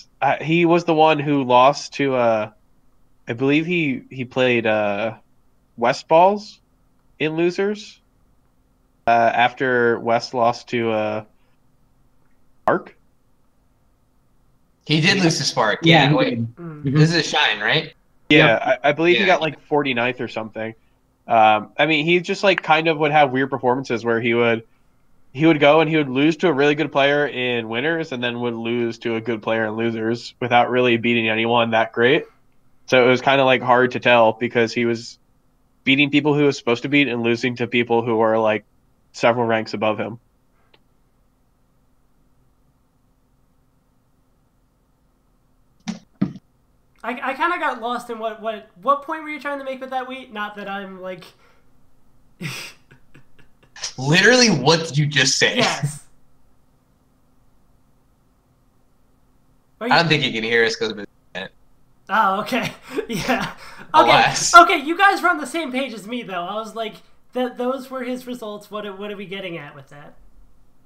he was the one who lost to I believe he played West Balls in losers after West lost to Arc. He did lose to Spark. Yeah, Wait. This is Shine, right? Yeah, I believe he got like 49th or something. I mean, he just like kind of would have weird performances where he would go and he would lose to a really good player in winners and then would lose to a good player in losers without really beating anyone that great. So it was kind of like hard to tell because he was beating people who he was supposed to beat and losing to people who were like several ranks above him. I kind of got lost in what point were you trying to make with that wheat? Not that I'm like. Literally what you just said. Yes. I don't think you can hear us because of it. Oh, okay. Yeah. Okay. Alas. Okay, you guys were on the same page as me, though. I was like, those were his results. What are we getting at with that?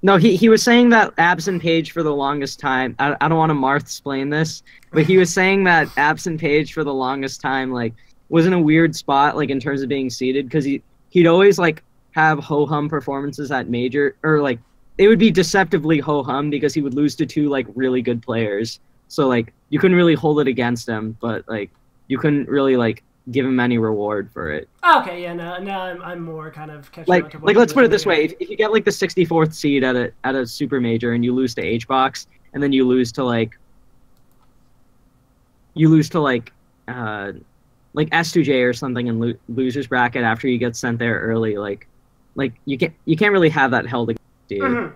No, he was saying that AbsentPage for the longest time. I don't want to Marth-splain this, but he was saying that AbsentPage for the longest time like was in a weird spot like in terms of being seeded because he'd always like have ho-hum performances at major, or like it would be deceptively ho-hum because he would lose to two like really good players. So like you couldn't really hold it against him, but like you couldn't really like give him any reward for it. Okay, yeah, now I'm more kind of catching like on to what like you let's were put it this doing. way: if you get like the 64th seed at a super major and you lose to HBox, and then you lose to S2J or something in losers bracket after you get sent there early, like you can't really have that held against you. Mm-hmm.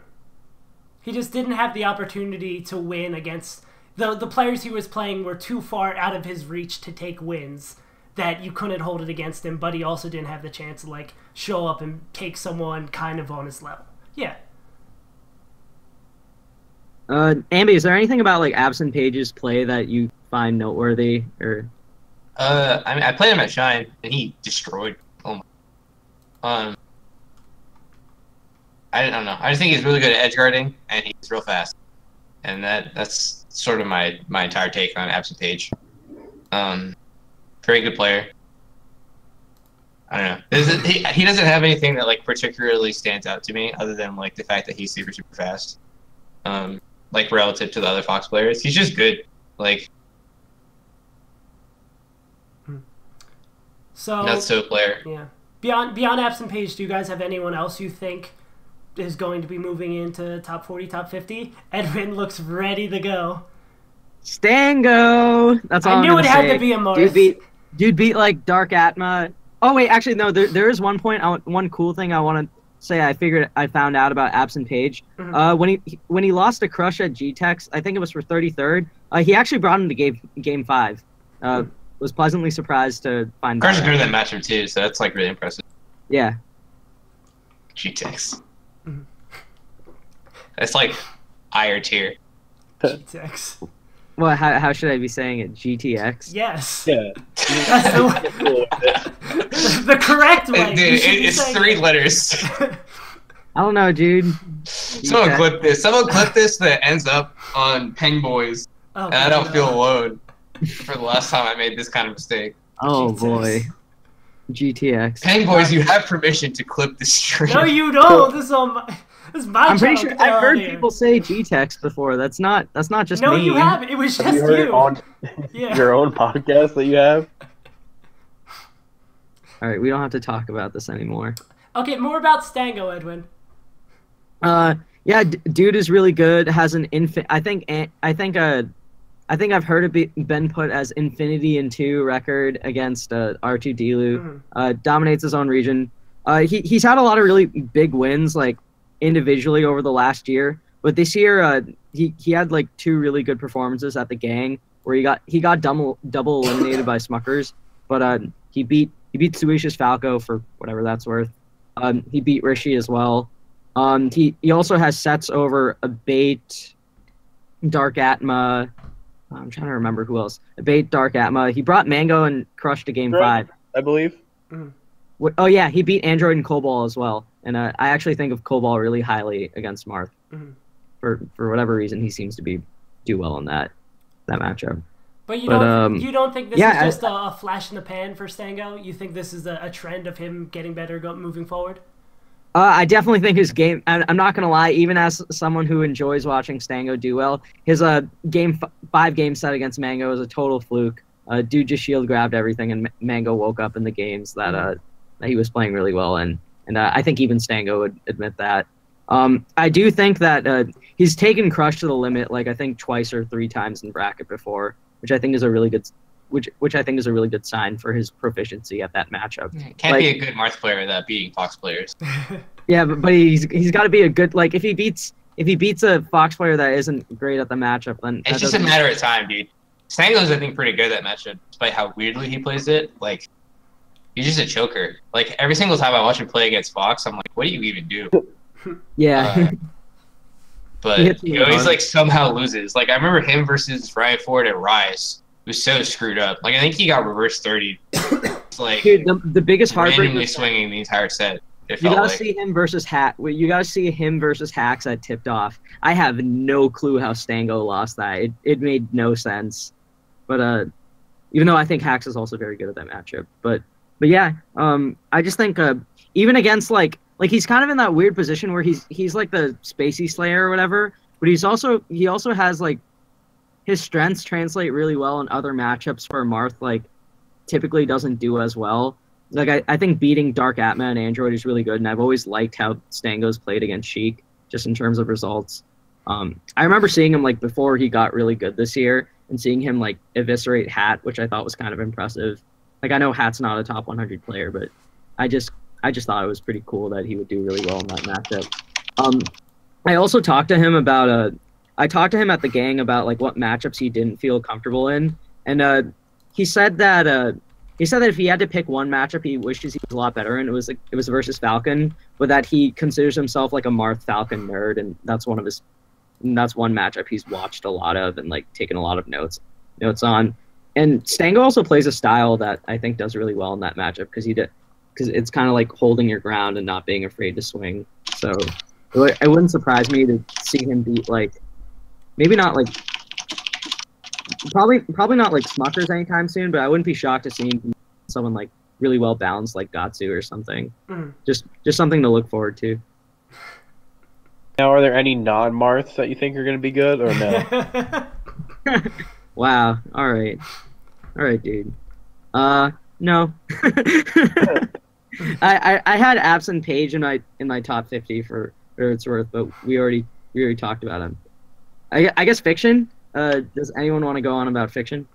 He just didn't have the opportunity to win against the players he was playing were too far out of his reach to take wins that you couldn't hold it against him, but he also didn't have the chance to like show up and take someone kind of on his level. Yeah. Ambi, is there anything about like AbsentPage's play that you find noteworthy or? I mean, I played him at Shine and he destroyed. Oh my. I don't know. I just think he's really good at edge guarding and he's real fast, and that's sort of my entire take on AbsentPage. Very good player. I don't know. He doesn't have anything that like particularly stands out to me other than like the fact that he's super fast. Like relative to the other Fox players, he's just good. Like, so not so player. Yeah. Beyond AbsentPage, do you guys have anyone else you think is going to be moving into top 40, top 50? Edwin looks ready to go. Stango. That's all I I'm knew gonna it had say. to be a Marth. Dude beat like Dark Atma. Oh wait, actually no. There is one point. One cool thing I want to say. I found out about AbsentPage. When he lost to Crush at GTEX, I think it was for 33rd. He actually brought him to game 5. Was pleasantly surprised to find. Crush is good in that matchup too, so that's like really impressive. Yeah. GTEX. That's like Heir tier. GTX. Well, how should I be saying it? GTX? Yes. Yeah. That's the correct way. Dude, it's 3 letters. I don't know, dude. Someone clip this. Someone clip this that ends up on Peng Boys. Oh, and I don't feel alone for the last time I made this kind of mistake. Oh GTX. boy. GTX. Peng Boys, you have permission to clip this stream. No, you don't. This is my I'm pretty channel. sure Get I've out heard of here. people say GTEX before. That's not just No, me. you haven't. It was just You heard it on Yeah. your own podcast that you have? All right, we don't have to talk about this anymore. Okay, more about Stango, Edwin. Yeah, dude is really good. Has an I think I've heard it been put as Infinity in 2 record against R2 Dilu. Dominates his own region. He's had a lot of really big wins like individually over the last year, but this year he had like 2 really good performances at the gang where he got double eliminated by Smuckers, but he beat Suish's Falco for whatever that's worth. He beat Rishi as well. He also has sets over Abate, Dark Atma. I'm trying to remember who else. Abate, Dark Atma. He brought Mango and Crush to game 5. I believe. Oh yeah, he beat Android and Cobalt as well. And I actually think of Cobalt really highly against Marth. For whatever reason, he seems to do well in that matchup. But you don't think this is just a flash in the pan for Stango? You think this is a trend of him getting better moving forward? I definitely think his game. I'm not gonna lie. Even as someone who enjoys watching Stango do well, his game 5 game set against Mango is a total fluke. Dude just shield grabbed everything, and Mango woke up in the games that he was playing really well, and I think even Stango would admit that. I do think that he's taken Crush to the limit, like I think twice or 3 times in bracket before, which I think is a really good, which I think is a really good sign for his proficiency at that matchup. Can't be a good Marth player without beating Fox players. Yeah, but he's got to be a good, like if he beats a Fox player that isn't great at the matchup, then It's just a matter of time, dude. Stango's I think pretty good at that matchup, despite how weirdly he plays it. Like he's just a choker. Like every single time I watch him play against Fox, I'm like, what do you even do? Yeah. But he always like somehow loses. Like I remember him versus Ryan Ford at Rise. It was so screwed up. Like I think he got reverse 30. It's like dude, the biggest heartbreak. Randomly swinging the entire set. You gotta see him versus You gotta see him versus Hacks at tipped off. I have no clue how Stango lost that. It made no sense. But even though I think Hacks is also very good at that matchup. But yeah, I just think even against like he's kind of in that weird position where he's like the Spacey Slayer or whatever, but he also has like his strengths translate really well in other matchups where Marth like typically doesn't do as well. Like I think beating Dark Atma and Android is really good, and I've always liked how Stango's played against Sheik, just in terms of results. I remember seeing him like before he got really good this year, and seeing him like eviscerate Hat, which I thought was kind of impressive. Like I know Hat's not a top 100 player, but I just thought it was pretty cool that he would do really well in that matchup. I also talked to him about I talked to him at the gang about like what matchups he didn't feel comfortable in, and he said that if he had to pick one matchup he wishes he was a lot better in, it was versus Falcon, but that he considers himself like a Marth Falcon nerd, and that's one matchup he's watched a lot of and like taken a lot of notes on. And Stango also plays a style that I think does really well in that matchup because it's kind of like holding your ground and not being afraid to swing. So it wouldn't surprise me to see him beat like maybe not like probably not like Smuckers anytime soon, but I wouldn't be shocked to see him beat someone like really well balanced like Gatsu or something. Just something to look forward to. Now, are there any non-Marths that you think are going to be good or no? Wow. All right, dude. No. I had AbsentPage in my top 50 for what it's worth, but we already talked about him. I guess Fiction. does anyone want to go on about Fiction?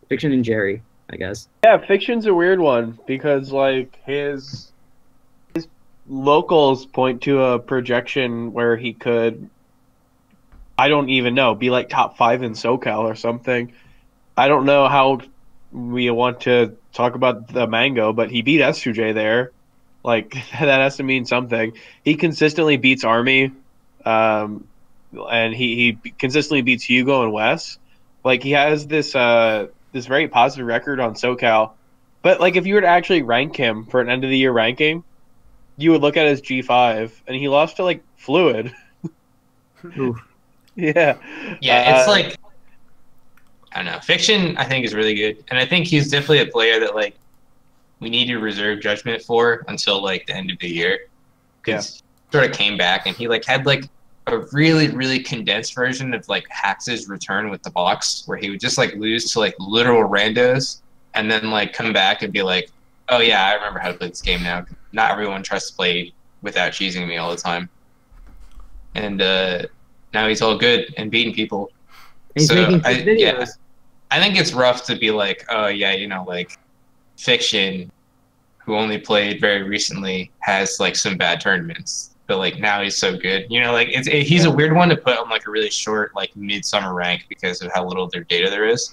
Fiction and Jerry, I guess. Yeah, Fiction's a weird one because like his locals point to a projection where he could, I don't even know, be like top 5 in SoCal or something. I don't know how we want to talk about the Mango, but he beat S2J there. Like, that has to mean something. He consistently beats Army, and he consistently beats Hugo and Wes. Like, he has this this very positive record on SoCal. But, like, if you were to actually rank him for an end-of-the-year ranking, you would look at his G5, and he lost to, like, Fluid. Yeah. Yeah, it's like, I don't know. Fiction, I think, is really good. And I think he's definitely a player that, like, we need to reserve judgment for until, like, the end of the year. Because he sort of came back, and he, like, had, like, a really, really condensed version of, like, Hax's return with the box, where he would just, like, lose to, like, literal randos, and then, like, come back and be like, oh, yeah, I remember how to play this game now. Not everyone tries to play without cheesing me all the time. And now he's all good and beating people. He's making videos. Yeah, I think it's rough to be like, oh, yeah, you know, like, Fiction, who only played very recently, has, like, some bad tournaments. But, like, now he's so good. You know, like, he's a weird one to put on, like, a really short, like, midsummer rank because of how little their data there is.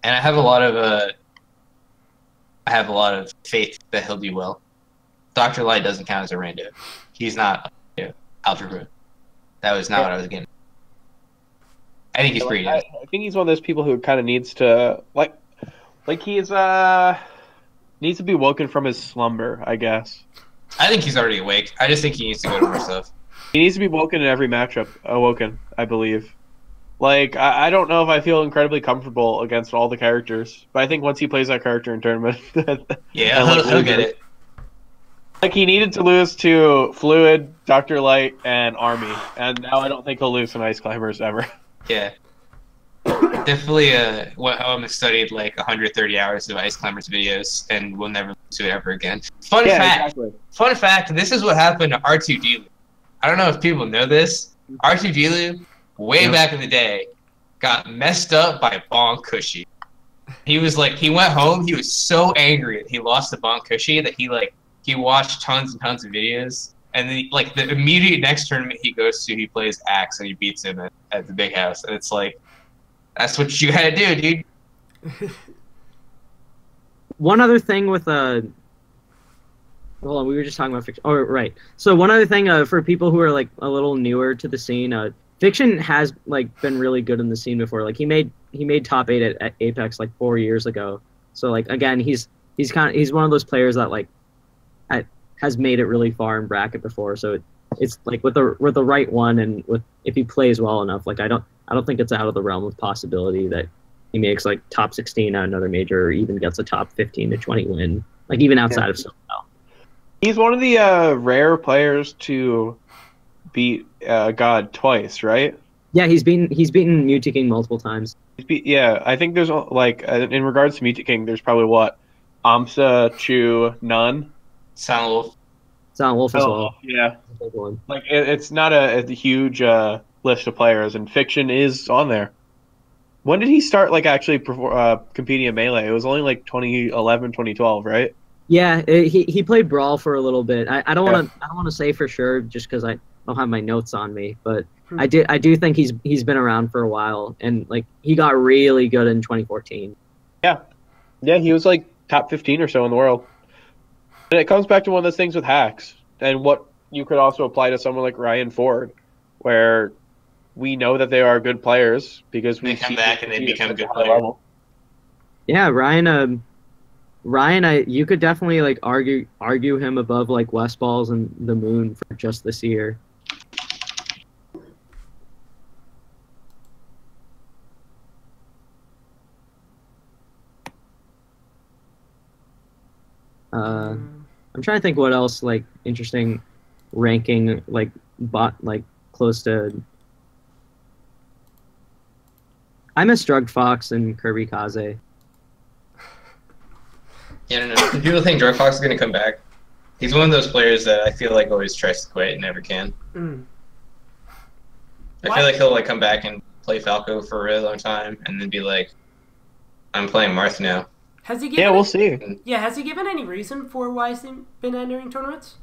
And I have a lot of faith that he'll do well. Dr. Light doesn't count as a rando. He's not algebra. That was not what I was getting. I think he's pretty good. I think he's one of those people who kind of needs to, like he's needs to be woken from his slumber, I guess. I think he's already awake. I just think he needs to go to more stuff. He needs to be woken in every matchup. Awoken, I believe. Like, I don't know if I feel incredibly comfortable against all the characters, but I think once he plays that character in tournament, yeah, he'll get it. Like, he needed to lose to Fluid, Dr. Light, and Army, and now I don't think he'll lose to Ice Climbers ever. Yeah. Definitely went home and studied like 130 hours of Ice Climbers videos, and we'll never lose to it ever again. Fun fact, this is what happened to R2D. I don't know if people know this. R2D, way back in the day, got messed up by Bon Cushy. He was like, he went home, he was so angry that he lost to Bon Cushy that he watched tons and tons of videos, and then, like, the immediate next tournament he goes to, he plays Axe and he beats him at the big house, and it's like, that's what you gotta do, dude. One other thing with hold on, we were just talking about Fiction. Oh, right. So one other thing for people who are like a little newer to the scene, Fiction has like been really good in the scene before. Like he made top 8 at Apex like 4 years ago. So like again, he's one of those players that like has made it really far in bracket before. So it's like with the right one, and if he plays well enough, like I don't think it's out of the realm of possibility that he makes like top 16 at another major, or even gets a top 15 to 20 win, like even outside of SoCal. He's one of the rare players to beat God twice, right? Yeah, he's beaten Muti King multiple times. Yeah, I think there's like in regards to Muti King, there's probably what, Amsa, Chu, Nun, Silent Wolf as well. Yeah, like it's not a huge list of players, and Fiction is on there. When did he start like actually competing in Melee? It was only like 2011, 2012, right? Yeah, he played Brawl for a little bit. I don't want to say for sure just because I don't have my notes on me, but I do think he's been around for a while, and like he got really good in 2014. Yeah, he was like top 15 or so in the world. And it comes back to one of those things with hacks, and what you could also apply to someone like Ryan Ford, where we know that they are good players because they come back and they become good players. Yeah, Ryan, you could definitely like argue him above like West Balls and the Moon for just this year. I'm trying to think what else like interesting ranking like close to. I miss Drugged Fox and Kirby Kaze. Yeah, I don't know. People think Drugged Fox is gonna come back. He's one of those players that I feel like always tries to quit and never can. I feel like he'll like come back and play Falco for a really long time and then be like, I'm playing Marth now. Has he given? Yeah, we'll see. Yeah, has he given any reason for why he's been entering tournaments?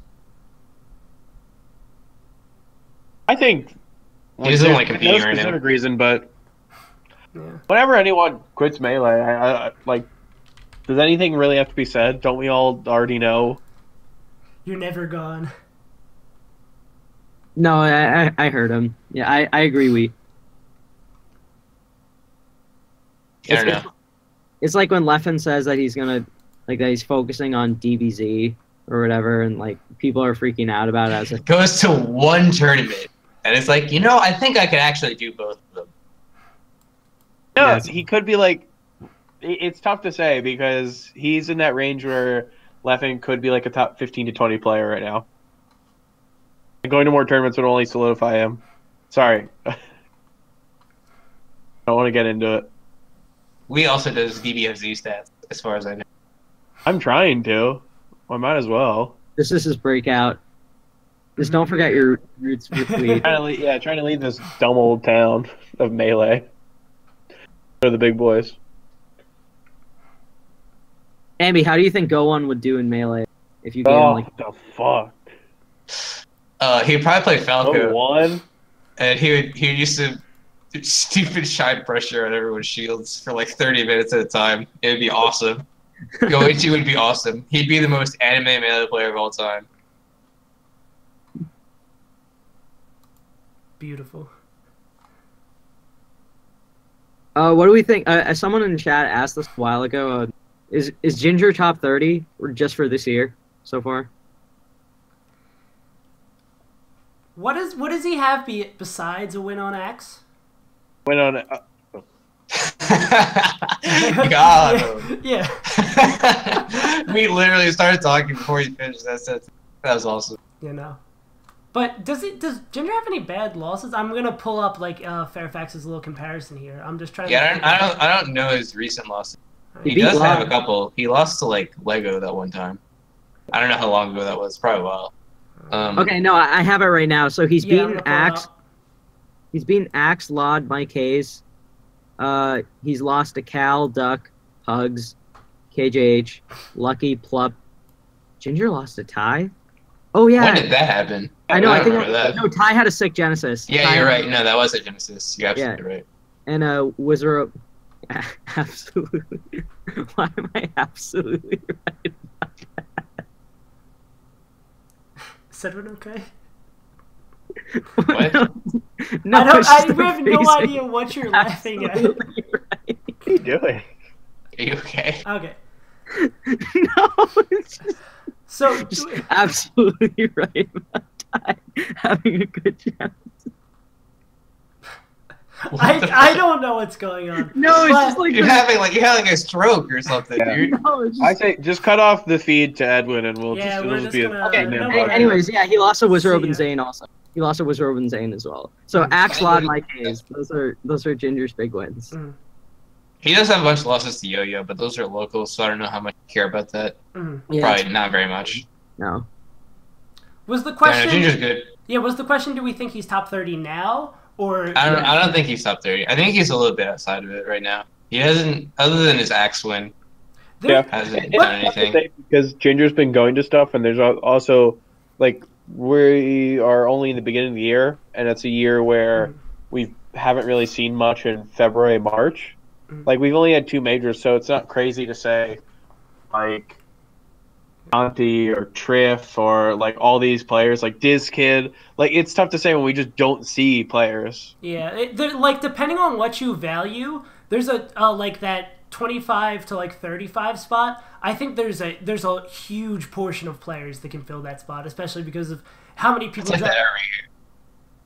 I think He doesn't there's like competing no right now. specific reason, but Yeah. whenever anyone quits Melee, I like, does anything really have to be said? Don't we all already know? You're never gone. No, I heard him. Yeah, I agree. I don't know. It's like when Leffen says that he's gonna, like, that he's focusing on DBZ or whatever, and like people are freaking out about it as if Goes to one tournament, and it's like, I think I could actually do both of them. No, Yes. he could be like. It's tough to say because he's in that range where Leffen could be like a top 15 to 20 player right now. Going to more tournaments would only solidify him. Sorry. I don't want to get into it. We also does DBFZ stats, as far as I know. I'm trying to. I might as well. this is his breakout. Just don't forget your roots with weed. Trying to leave this dumb old town of Melee. For the big boys. Ambi, how do you think Go1 would do in Melee if you gave him like? The fuck? He'd probably play Falco, One. and he would use some stupid shine pressure on everyone's shields for like 30 minutes at a time. It would be awesome. Goichi would be awesome. He'd be the most anime Melee player of all time. Beautiful. What do we think? Someone in the chat asked us a while ago. Is Ginger top 30 or just for this year so far? What does he have besides a win on X? Went on. God. Yeah. We literally started talking before he finished that sentence. That was awesome. But does Ginger have any bad losses? I'm gonna pull up like Fairfax's little comparison here. I'm just trying. Yeah, I don't know his recent losses. He beat does have Lod. a couple. He lost to like Lego that one time. I don't know how long ago that was. Probably a while. Okay, no, I have it right now. So he's Yeah, I'm beaten gonna pull it Axe. up. He's beaten Axe, Lod, Mike Hayes. He's lost to Cal, Duck, Hugs, KJH, Lucky, Plup. Ginger lost to Ty. Oh yeah, When did that happen? I know. I think remember that. no. Ty had a sick Genesis. Yeah, Ty you're had- right. No, that was a Genesis. You're absolutely right. And Wizard. Absolutely. Why am I absolutely right? Is everyone okay? What? No, I it's just have the no phrasing. idea what you're laughing at. Absolutely right. What are you doing? Are you okay? Okay. No, it's So just absolutely right about Ty having a good chance. I don't know what's going on. No, it's But- just like You're having a stroke or something, Yeah. dude. no, it's just, I say just cut off the feed to Edwin and we'll Yeah, just we're it'll just be gonna- okay. no Hey, more. anyways, yeah, he lost to Wizard See Open ya. Zane also. He lost to Wizard Open Zane as well. So Axe, Lod, Mike Hayes. Those are Ginger's big wins. Mm. He does have a bunch of losses to Yo-Yo, but those are local, so I don't know how much you care about that. Mm. Yeah, Probably not very much. no. Was the Yeah, question? no, Ginger's good. Yeah, was the question? Do we think he's top 30 now, or? I don't think he's top 30. I think he's a little bit outside of it right now. He hasn't, other than his Axe win, There- hasn't It's done tough to anything. say because Ginger's been going to stuff, and there's also like we are only in the beginning of the year, and it's a year where we haven't really seen much in February, March. Like we've only had two majors, so it's not crazy to say like Conti or Triff or like all these players like Diz Kid. Like it's tough to say when we just don't see players. Yeah, like depending on what you value, there's a like that 25 to like 35 spot. I think there's a huge portion of players that can fill that spot, especially because of how many people. It's like that every year.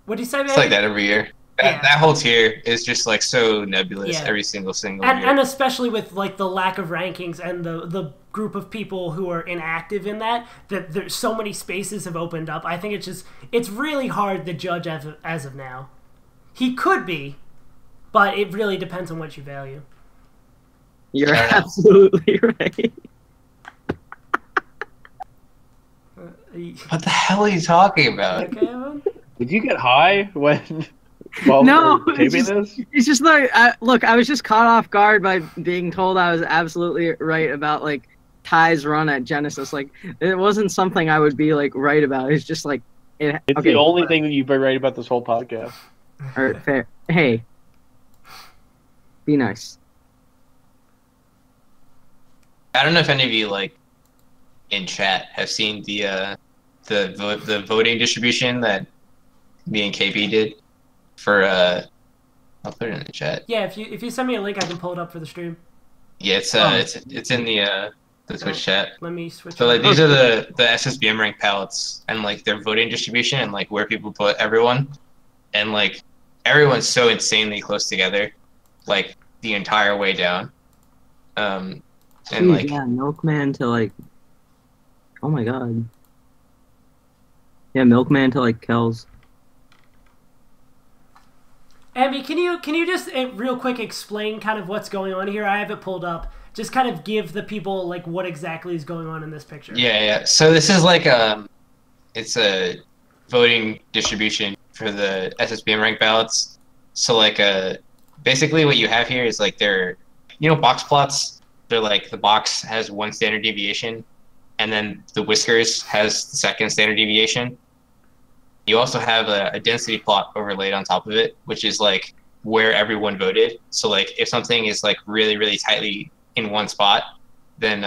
What do you say, man? It's like that every year. Yeah. That whole tier is just like so nebulous Yeah. every single year. And especially with like the lack of rankings and the group of people who are inactive in that there's so many spaces have opened up. I think it's really hard to judge as of now. He could be, but it really depends on what you value. You're Fair enough. absolutely right. What the hell are you talking about? Okay, Evan? Did you get high when while No, we're taping this? it's just like, look, I was just caught off guard by being told I was absolutely right about like Ty's run at Genesis. Like, it wasn't something I would be like right about. It's just like It's okay, the only thing that you've been right about this whole podcast. All right, fair. Hey, be nice. I don't know if any of you like in chat have seen the voting distribution that me and KP did for I'll put it in the chat. Yeah, if you send me a link, I can pull it up for the stream. Yeah, it's in the Twitch chat. Let me switch. So like these are the SSBM rank palettes and like their voting distribution and like where people put everyone, and like everyone's so insanely close together, like the entire way down. And Jeez, like yeah, Milkman to like, oh my god. Yeah, Milkman to like Kells. Abby, can you just real quick explain kind of what's going on here? I have it pulled up. Just kind of give the people like what exactly is going on in this picture. yeah. So this is like it's a voting distribution for the SSBM rank ballots. So like basically what you have here is like box plots. They're like the box has one standard deviation, and then the whiskers has the second standard deviation. You also have a density plot overlaid on top of it, which is like where everyone voted. So like if something is like really, really tightly in one spot, then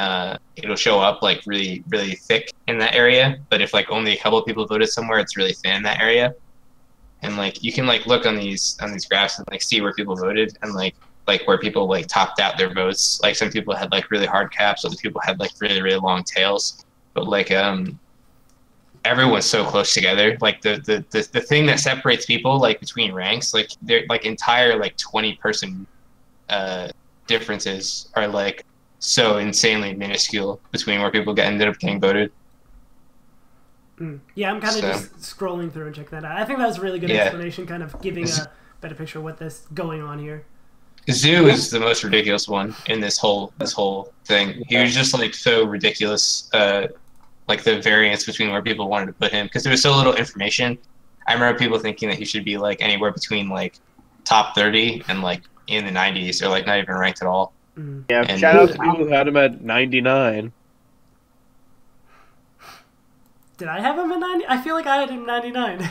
it'll show up like really, really thick in that area. But if like only a couple of people voted somewhere, it's really thin in that area. And like you can like look on these graphs and like see where people voted and like where people like topped out their votes. Like some people had like really hard caps, other people had like really, really long tails. But like everyone's so close together. Like the thing that separates people like between ranks, like they're like entire like 20-person differences are like so insanely minuscule between where people ended up getting voted. Yeah, I'm kind of just scrolling through and checking that out. I think that was a really good explanation, kind of giving a better picture of what this going on here. Zoo is the most ridiculous one in this whole thing. He was just like so ridiculous, like the variance between where people wanted to put him because there was so little information. I remember people thinking that he should be like anywhere between like top 30 and like in the 90s or like not even ranked at all. Yeah, and shout out to people who had him at 99. Did I have him at 90? I feel like I had him 99.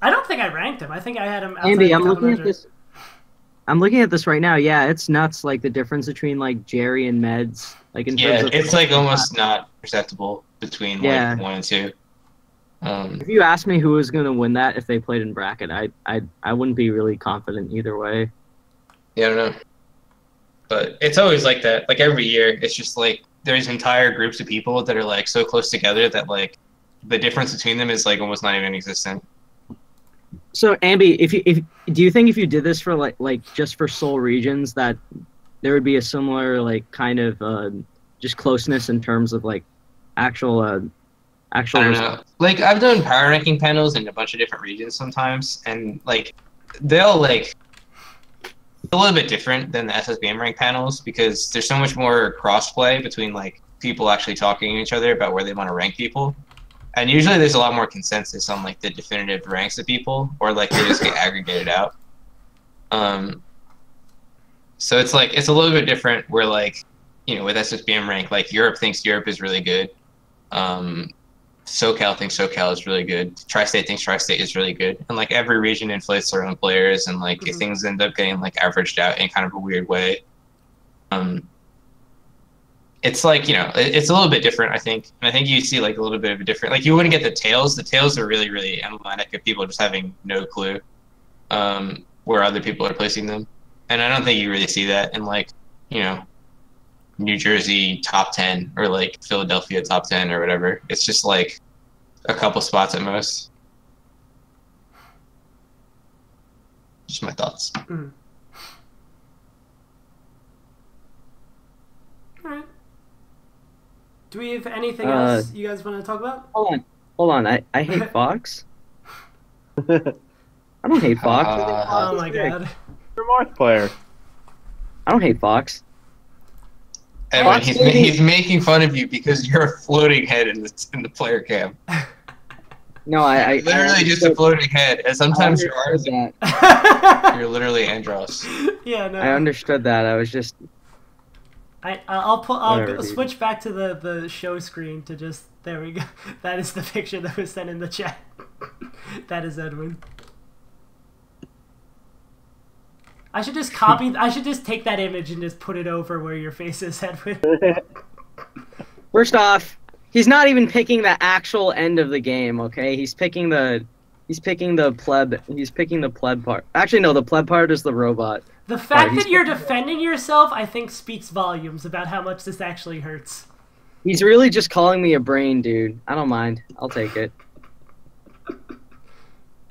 I don't think I ranked him. I think I had him outside Andy, I'm looking at this. I'm looking at this right now. Yeah, it's nuts. Like the difference between like Jerry and Meds. Like in terms of, it's like almost not perceptible between like 1 and 2. If you asked me who was going to win that if they played in bracket, I wouldn't be really confident either way. Yeah, I don't know. But it's always like that. Like every year, it's just like there's entire groups of people that are like so close together that like the difference between them is like almost not even existent. So, Ambi, if do you think if you did this for like just for Seoul regions that there would be a similar like kind of just closeness in terms of like actual I don't know. Like I've done power ranking panels in a bunch of different regions sometimes, and like they'll like a little bit different than the SSBM rank panels because there's so much more crossplay between like people actually talking to each other about where they want to rank people. And usually there's a lot more consensus on like the definitive ranks of people, or like they just get aggregated out. So it's like it's a little bit different where like, you know, with SSBM rank, like Europe thinks Europe is really good. SoCal thinks SoCal is really good. Tri-State thinks Tri-State is really good. And like every region inflates their own players, and like things end up getting like averaged out in kind of a weird way. It's like, you know, it's a little bit different, I think. And I think you see like a little bit of a different, like you wouldn't get the tails. The tails are really, really emblematic of people just having no clue where other people are placing them. And I don't think you really see that in like, you know, New Jersey top 10 or like Philadelphia top 10 or whatever. It's just like a couple spots at most. Just my thoughts. All right. Do we have anything else you guys want to talk about? Hold on. I hate Fox. I don't hate Fox. Oh my god. You're a Marth player. I don't hate Fox. Edwin, he's making fun of you because you're a floating head in the player cam. No, I Literally just a floating head, and sometimes you are. that. You're literally Andros. Yeah, no. I understood that. I was just. I'll Whatever, dude. switch back to the show screen to just there we go. That is the picture that was sent in the chat. That is Edwin. I should just copy. I should just take that image and just put it over where your face is, Edwin. First off, he's not even picking the actual end of the game. Okay, he's picking the pleb. He's picking the pleb part. Actually, no, the pleb part is the robot. The fact that you're defending yourself, I think, speaks volumes about how much this actually hurts. He's really just calling me a brain, dude. I don't mind. I'll take it.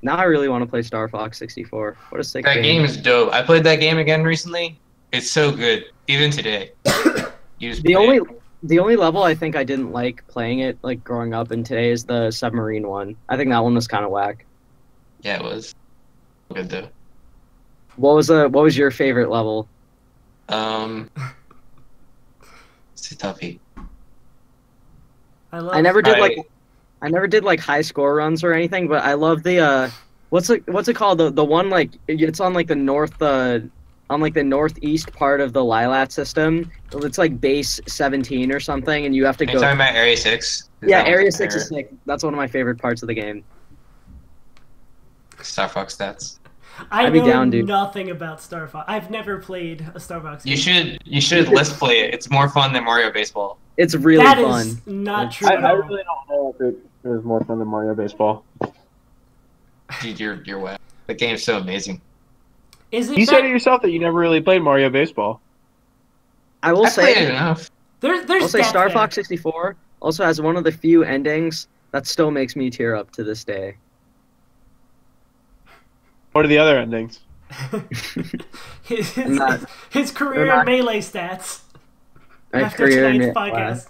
Now I really want to play Star Fox 64. What a sick That game is dope. I played that game again recently. It's so good, even today. The only level I think I didn't like playing it like growing up and today is the submarine one. I think that one was kind of whack. Yeah, it was good though. What was your favorite level? It's a toughie. I never did like high score runs or anything, but I love the what's it called, the one like it's on like the northeast part of the Lilat system. It's like base 17 or something, and you have to go. Are you talking about Area 6? Yeah, Area 6 is sick. That's one of my favorite parts of the game. Starfox stats. I know nothing about Star Fox. I've never played a Star Fox game. You should let's play it. It's more fun than Mario Baseball. It's really fun. That is not true. I really don't know if it was more fun than Mario Baseball. Dude, you're wet. The game's so amazing. You said it yourself that you never really played Mario Baseball. I will say played it enough. I'll say Star Fox 64 also has one of the few endings that still makes me tear up to this day. What are the other endings? his career and Melee stats. After tonight's podcast.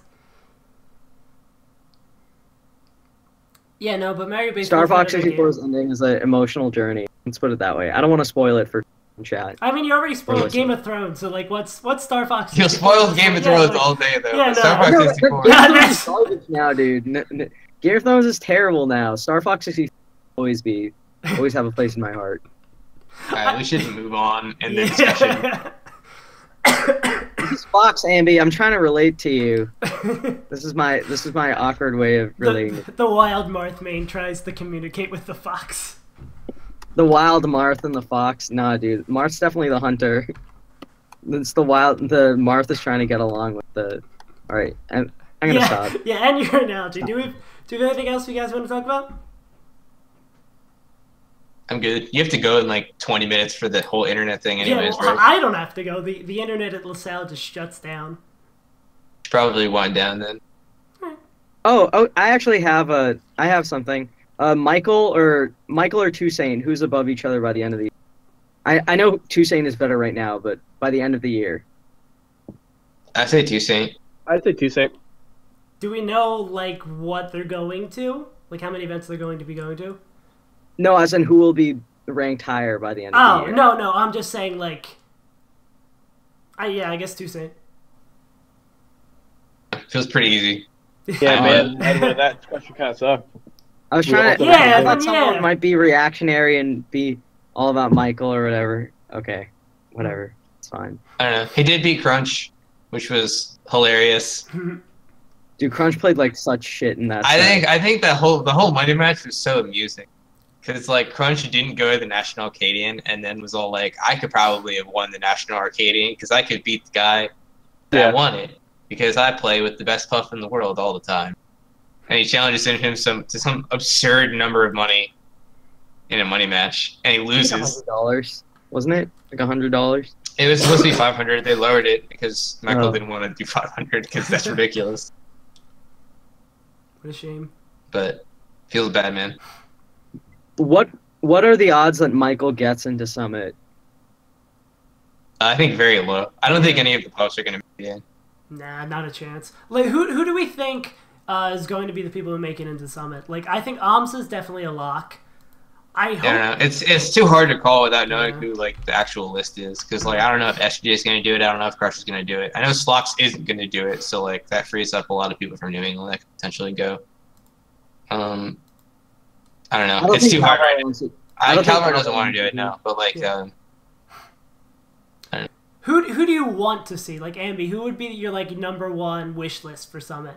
Yeah, no, but Mario Baseball. Star Fox 64's ending is an emotional journey. Let's put it that way. I don't want to spoil it for chat. I mean, you already spoiled Game of Thrones, so like, what's Star Fox? You'll spoil Game of Thrones all day though. Yeah, no. Star Fox 64. That's garbage now, dude. Game of Thrones is terrible now. Star Fox 64 will always have a place in my heart. Alright, we should move on in the discussion. This is Fox, Ambi. I'm trying to relate to you. This is my awkward way of relating. The wild Marth main tries to communicate with the fox. The wild Marth and the fox. Nah, dude. Marth's definitely the hunter. It's the Marth is trying to get along with the. All right, I'm gonna stop. Yeah, and your analogy. Do we have anything else you guys want to talk about? I'm good. You have to go in like 20 minutes for the whole internet thing anyways, well, right? I don't have to go. The internet at LaSalle just shuts down. Probably wind down then. Oh, I actually have something. Michael or Toussaint, who's above each other by the end of the year? I know Toussaint is better right now, but by the end of the year. I say Toussaint. I'd say Toussaint. Do we know like what they're going to? Like how many events they're going to be going to? No, as in who will be ranked higher by the end of the year. Oh, no, I'm just saying, like... I guess Toussaint. Feels pretty easy. Yeah, man, that question kind of sucked. I was trying to... I thought someone might be reactionary and be all about Michael or whatever. Okay, whatever. It's fine. I don't know. He did beat Crunch, which was hilarious. Dude, Crunch played like such shit in that I think the whole Monday match was so amusing. Because, like, Crunch didn't go to the National Arcadian and then was all like, I could probably have won the National Arcadian because I could beat the guy that won it. Because I play with the best puff in the world all the time. And he challenges him to some absurd number of money in a money match. And he loses. $100, wasn't it? Like $100? It was supposed to be 500. They lowered it because Michael didn't want to do 500 because that's ridiculous. What a shame. But feels bad, man. What are the odds that Michael gets into Summit? I think very low. I don't think any of the puffs are going to be in. Nah, not a chance. Like, who do we think is going to be the people who make it into Summit? Like, I think Oms is definitely a lock. I hope. I don't know. It's too hard to call without knowing who like the actual list is, because like I don't know if SJ is going to do it. I don't know if Crush is going to do it. I know Slox isn't going to do it, so like that frees up a lot of people from New England that could potentially go. I don't know. I don't It's think too hard Calvar right wants to- now. don't think Calvar doesn't Calvar want to do it wants now, but like, Yeah. Who do you want to see? Like Ambi, who would be your like #1 wish list for Summit?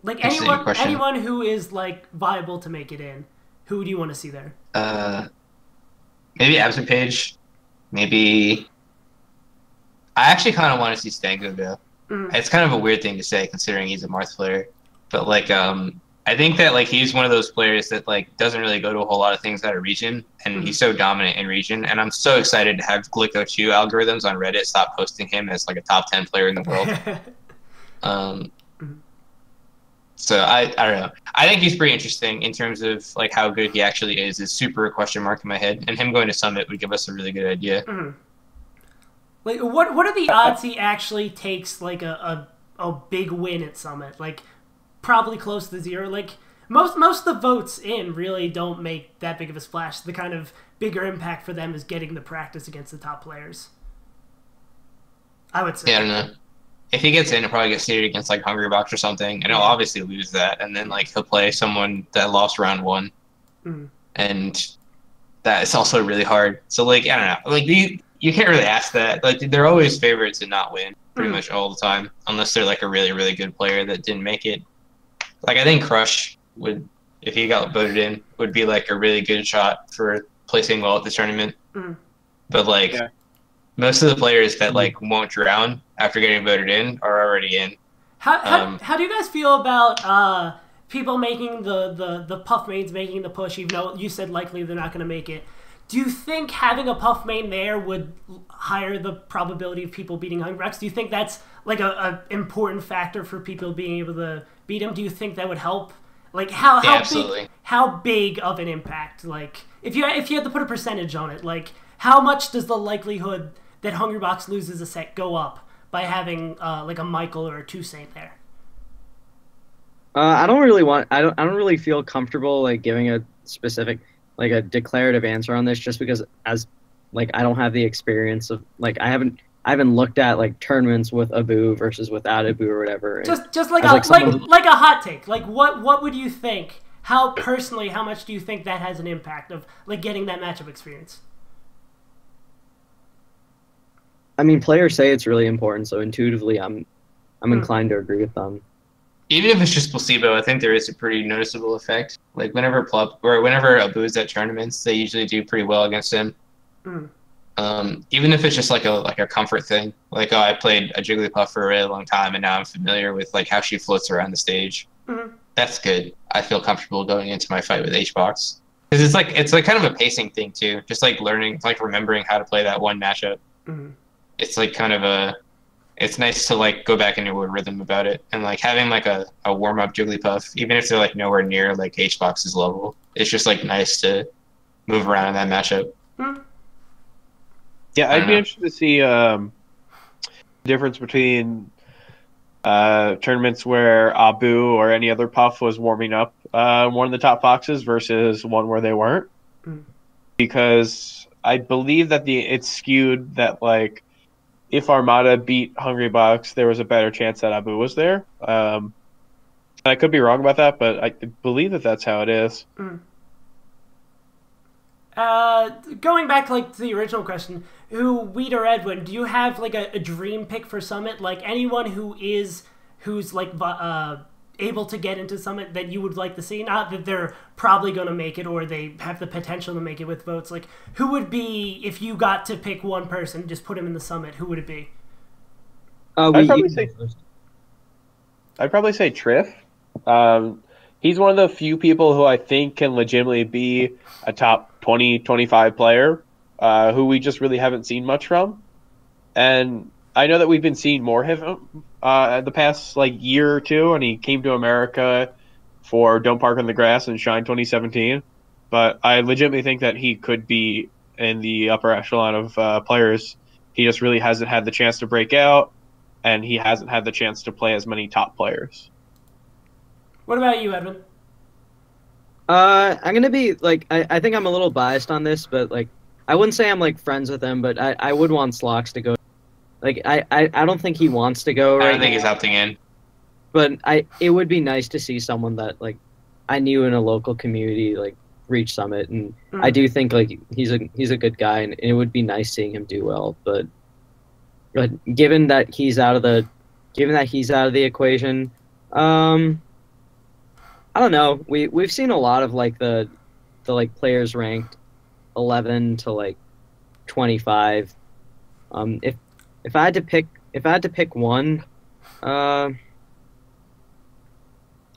Like Interesting question. anyone who is like viable to make it in. Who do you want to see there? Maybe AbsentPage. Maybe. I actually kind of want to see Stango go. It's kind of a weird thing to say considering he's a Marth player, but like I think that like he's one of those players that like doesn't really go to a whole lot of things out of region, and he's so dominant in region. And I'm so excited to have Glicko2 algorithms on Reddit stop posting him as like a top 10 player in the world. So I don't know. I think he's pretty interesting in terms of like how good he actually is. Is super a question mark in my head, and him going to Summit would give us a really good idea. Like what are the odds he actually takes like a big win at Summit? Like probably close to 0. Like most of the votes in really don't make that big of a splash. The kind of bigger impact for them is getting the practice against the top players, I would say. Yeah, I don't know. If he gets in, he'll probably get seeded against like Hungrybox or something, and he'll obviously lose that. And then like he'll play someone that lost round 1, and that is also really hard. So like I don't know, like you can't really ask that. Like they're always favorites to not win pretty much all the time, unless they're like a really really good player that didn't make it. Like I think Crush would, if he got voted in, would be like a really good shot for placing well at the tournament. But like. Yeah. Most of the players that like won't drown after getting voted in are already in. How do you guys feel about people making the puff mains making the push, even though you said likely they're not going to make it? Do you think having a puff main there would higher the probability of people beating Hungrybox? Do you think that's like a important factor for people being able to beat him? Do you think that would help? Like how big of an impact? Like if you had to put a percentage on it, like how much does the likelihood that Hungrybox loses a set go up by having like a Michael or a Toussaint there? I don't really feel comfortable like giving a specific like a declarative answer on this, just because as like I don't have the experience of like I haven't looked at like tournaments with Abu versus without Abu or whatever. Just like a hot take. Like what would you think? How much do you think that has an impact of like getting that matchup experience? I mean, players say it's really important, so intuitively, I'm inclined to agree with them. Even if it's just placebo, I think there is a pretty noticeable effect. Like whenever Abu is at tournaments, they usually do pretty well against him. Even if it's just like a comfort thing, like I played a Jigglypuff for a really long time, and now I'm familiar with like how she floats around the stage. That's good. I feel comfortable going into my fight with HBox because it's like kind of a pacing thing too. Just like learning, like remembering how to play that one matchup. It's like kind of it's nice to like go back into a rhythm about it, and like having like a warm up Jigglypuff, even if they're like nowhere near like HBox's level, it's just like nice to move around in that matchup. Yeah, I'd be interested to see the difference between tournaments where Abu or any other Puff was warming up one of the top foxes versus one where they weren't, because I believe that it's skewed that like if Armada beat Hungrybox, there was a better chance that Abu was there. I could be wrong about that, but I believe that that's how it is. Going back like to the original question, Wheat or Edwin, do you have like a dream pick for Summit? Like anyone who's like able to get into Summit that you would like to see? Not that they're probably going to make it or they have the potential to make it with votes. Like who would be, if you got to pick one person, just put him in the Summit, who would it be? I'd probably say Triff. He's one of the few people who I think can legitimately be a top 20, 25 player who we just really haven't seen much from. And I know that we've been seeing more of him the past like year or two, and he came to America for Don't Park on the Grass and Shine 2017. But I legitimately think that he could be in the upper echelon of players. He just really hasn't had the chance to break out, and he hasn't had the chance to play as many top players. What about you, Edwin? I'm gonna be like I think I'm a little biased on this, but like I wouldn't say I'm like friends with him, but I would want Slox to go. Like I don't think he wants to go. I don't think he's opting in. But it would be nice to see someone that like I knew in a local community like reach Summit, and I do think like he's a good guy, and it would be nice seeing him do well. But given that he's out of the equation, I don't know. We've seen a lot of like the like players ranked 11 to like 25. If I had to pick one, I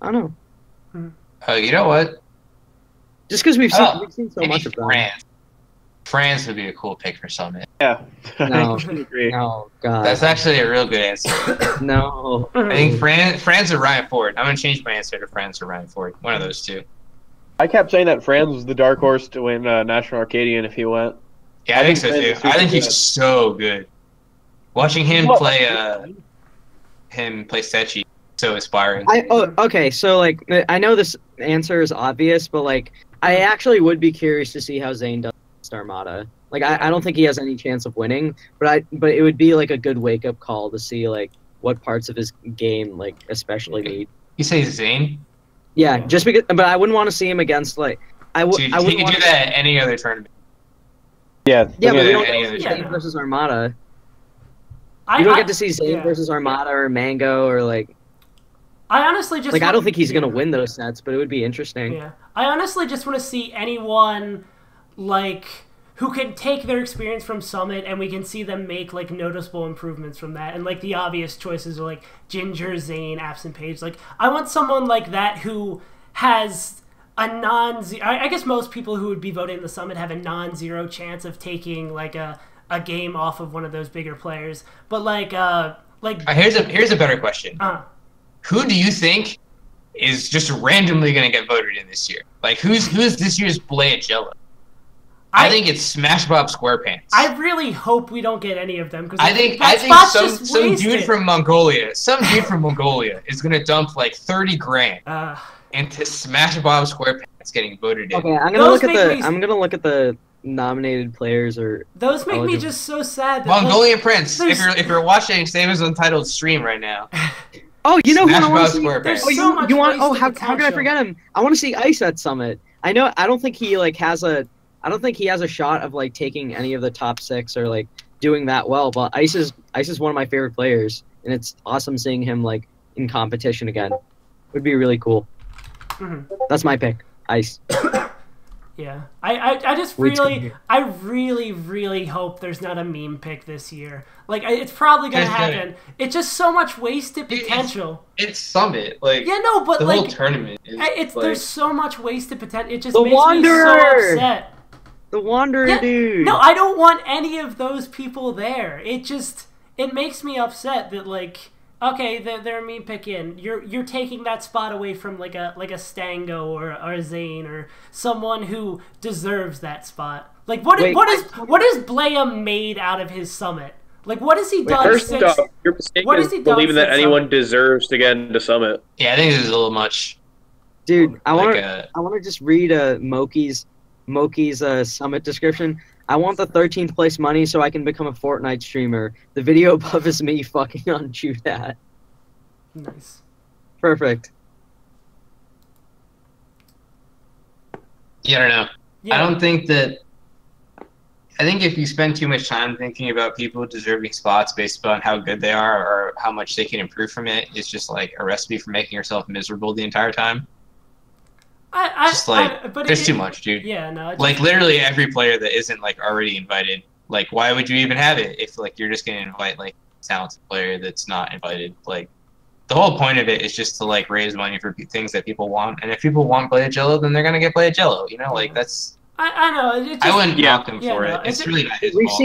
don't know. You know what? Just because we've seen so much of them. France would be a cool pick for Summit. Yeah. No, agree. no, God. That's actually a real good answer. No. I think France or Ryan Ford. I'm gonna change my answer to France or Ryan Ford. One of those two. I kept saying that Franz was the dark horse to win National Arcadian if he went. Yeah, I think so too. I think he's so good. Watching him play Sechi, so inspiring. Okay, so like I know this answer is obvious, but like I actually would be curious to see how Zane does against Armada. Like I don't think he has any chance of winning, but it would be like a good wake up call to see like what parts of his game like especially need. You say Zane? Yeah, just because, but I wouldn't want to see him against like I would. He can do that at any other tournament. Yeah, yeah, but we don't any get other to see Zane versus Armada. I You don't get to see Zane versus Armada or Mango or like. I honestly just like I don't think he's gonna win those sets, but it would be interesting. Yeah, I honestly just want to see anyone like who can take their experience from Summit and we can see them make like noticeable improvements from that. And like the obvious choices are like Ginger, Zane, AbsentPage. Like I want someone like that who has a non-zero. I guess most people who would be voting in the Summit have a non-zero chance of taking like a game off of one of those bigger players. But here's a better question. Who do you think is just randomly going to get voted in this year? Like who's this year's Blade Jello? I think it's Smash Bob SquarePants. I really hope we don't get any of them because I think some dude from Mongolia is gonna dump like 30 grand into Smash Bob SquarePants getting voted in. Okay, I'm gonna look at the nominated players or those make me just so sad. That, Mongolian Prince, if you're watching SaveAsUntitled stream right now. Oh, you know who I want to see? How can I forget him? I want to see Ice at Summit. I don't think he like has a shot of like taking any of the top 6 or like doing that well, but Ice is one of my favorite players, and it's awesome seeing him like in competition again. Would be really cool. That's my pick, Ice. Yeah, I just really hope there's not a meme pick this year. Like it's probably gonna happen. It's just so much wasted potential. It's Summit, like but the like whole tournament. There's so much wasted potential. It just makes me so upset. The Wanderer dude. No, I don't want any of those people there. It makes me upset that like. Okay, they're a meme pick in. You're taking that spot away from like a Stango or a Zane or someone who deserves that spot. Like what is Blaya made out of his Summit? Like what has he done? First off, you're mistaken believing that anyone deserves to get into Summit. Yeah, I think this is a little much. Dude, I want to just read Moki's Summit description. I want the 13th place money so I can become a Fortnite streamer. The video above is me fucking on Chew-Dat. Nice. Perfect. Yeah, I don't know. Yeah. I think if you spend too much time thinking about people deserving spots based upon how good they are or how much they can improve from it, it's just like a recipe for making yourself miserable the entire time. There's too much, dude. Yeah, no. Like literally every player that isn't like already invited. Like, why would you even have it if like you're just gonna invite like a talented player that's not invited? Like, the whole point of it is just to like raise money for things that people want. And if people want Playa Jello, then they're gonna get Playa Jello. You know, like that's. I know. I wouldn't knock him for it. It's really not his fault.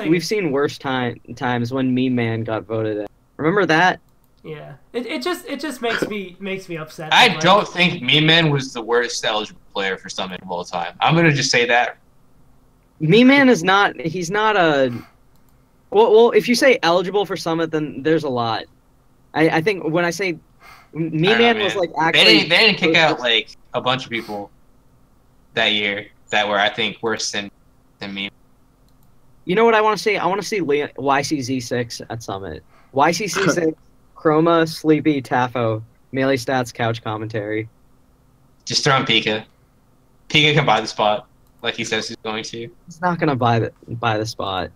We've seen worse times when Meme Man got voted in. Remember that? Yeah, it just makes me upset. I don't think Meme Man was the worst eligible player for Summit of all time. I'm gonna just say that. Meme Man is not. He's not a. Well, if you say eligible for Summit, then there's a lot. I think when I say Meme Man was like actually. They didn't kick out like a bunch of people that year that were I think worse than Meme. You know what I want to see? I want to see YCZ6 at Summit. YCZ6. Chroma, Sleepy, Tafo, Melee Stats, Couch Commentary. Just throw in Pika. Pika can buy the spot, like he says he's going to. He's not gonna buy the spot.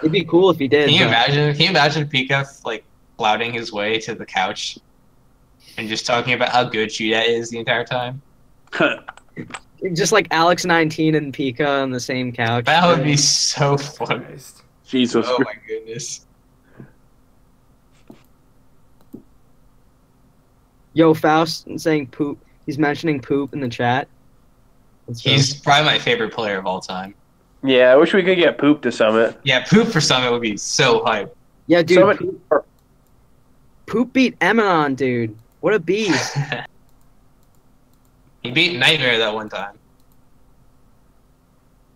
It'd be cool if he did. Can you imagine? Can you imagine Pika like flouting his way to the couch and just talking about how good Cheetah is the entire time? Just like Alex 19 and Pika on the same couch. That would be so fun. Jesus. Oh my goodness. Yo, Faust saying poop. He's mentioning poop in the chat. He's probably my favorite player of all time. Yeah, I wish we could get Poop to Summit. Yeah, PoopForSummit would be so hype. Yeah, dude. Summit, Poop beat Eminon, dude. What a beast. He beat Nightmare that one time.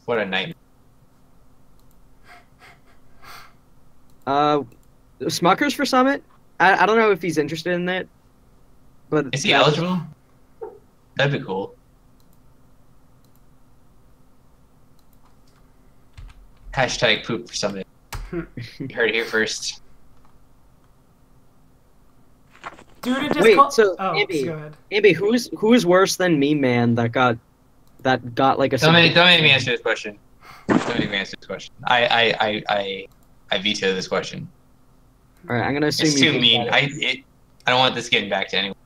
What a nightmare. Smuckers for Summit? I don't know if he's interested in it. But Is he eligible? That'd be cool. Hashtag PoopForSummit. You heard it here first. Dude, it just Wait, so oh, Ambi, go ahead. Ambi, who is worse than me, man? That got like a. Don't make me answer this question. Don't make me answer this question. I veto this question. All right, I'm gonna assume. It's you too mean. got it. I don't want this getting back to anyone.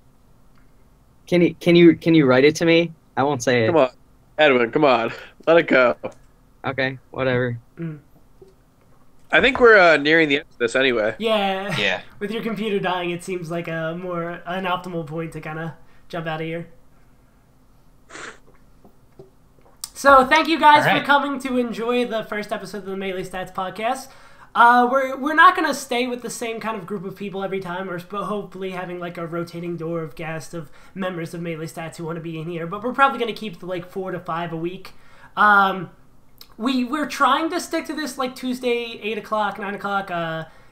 Can you write it to me? I won't say it. come on. Edwin, come on. Let it go. Okay, whatever. I think we're nearing the end of this anyway. Yeah. Yeah. With your computer dying, it seems like an optimal point to kind of jump out of here. So thank you guys for coming to enjoy the first episode of the Melee Stats podcast. We're not going to stay with the same kind of group of people every time. We're hopefully having like a rotating door of guests of members of Melee Stats who want to be in here. But we're probably going to keep the like 4 to 5 a week. We're trying to stick to this like Tuesday 8 o'clock, 9 o'clock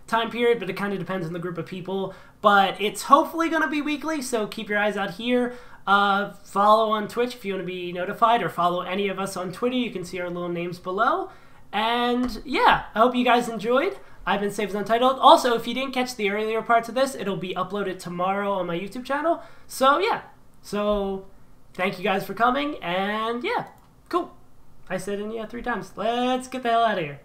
time period, but it kind of depends on the group of people. But it's hopefully going to be weekly, so keep your eyes out here. Follow on Twitch if you want to be notified, or follow any of us on Twitter. You can see our little names below. And yeah, I hope you guys enjoyed. I've been SaveAsUntitled. Also, if you didn't catch the earlier parts of this, it'll be uploaded tomorrow on my YouTube channel. So yeah, so thank you guys for coming, and yeah, cool. I said it 3 times. Let's get the hell out of here.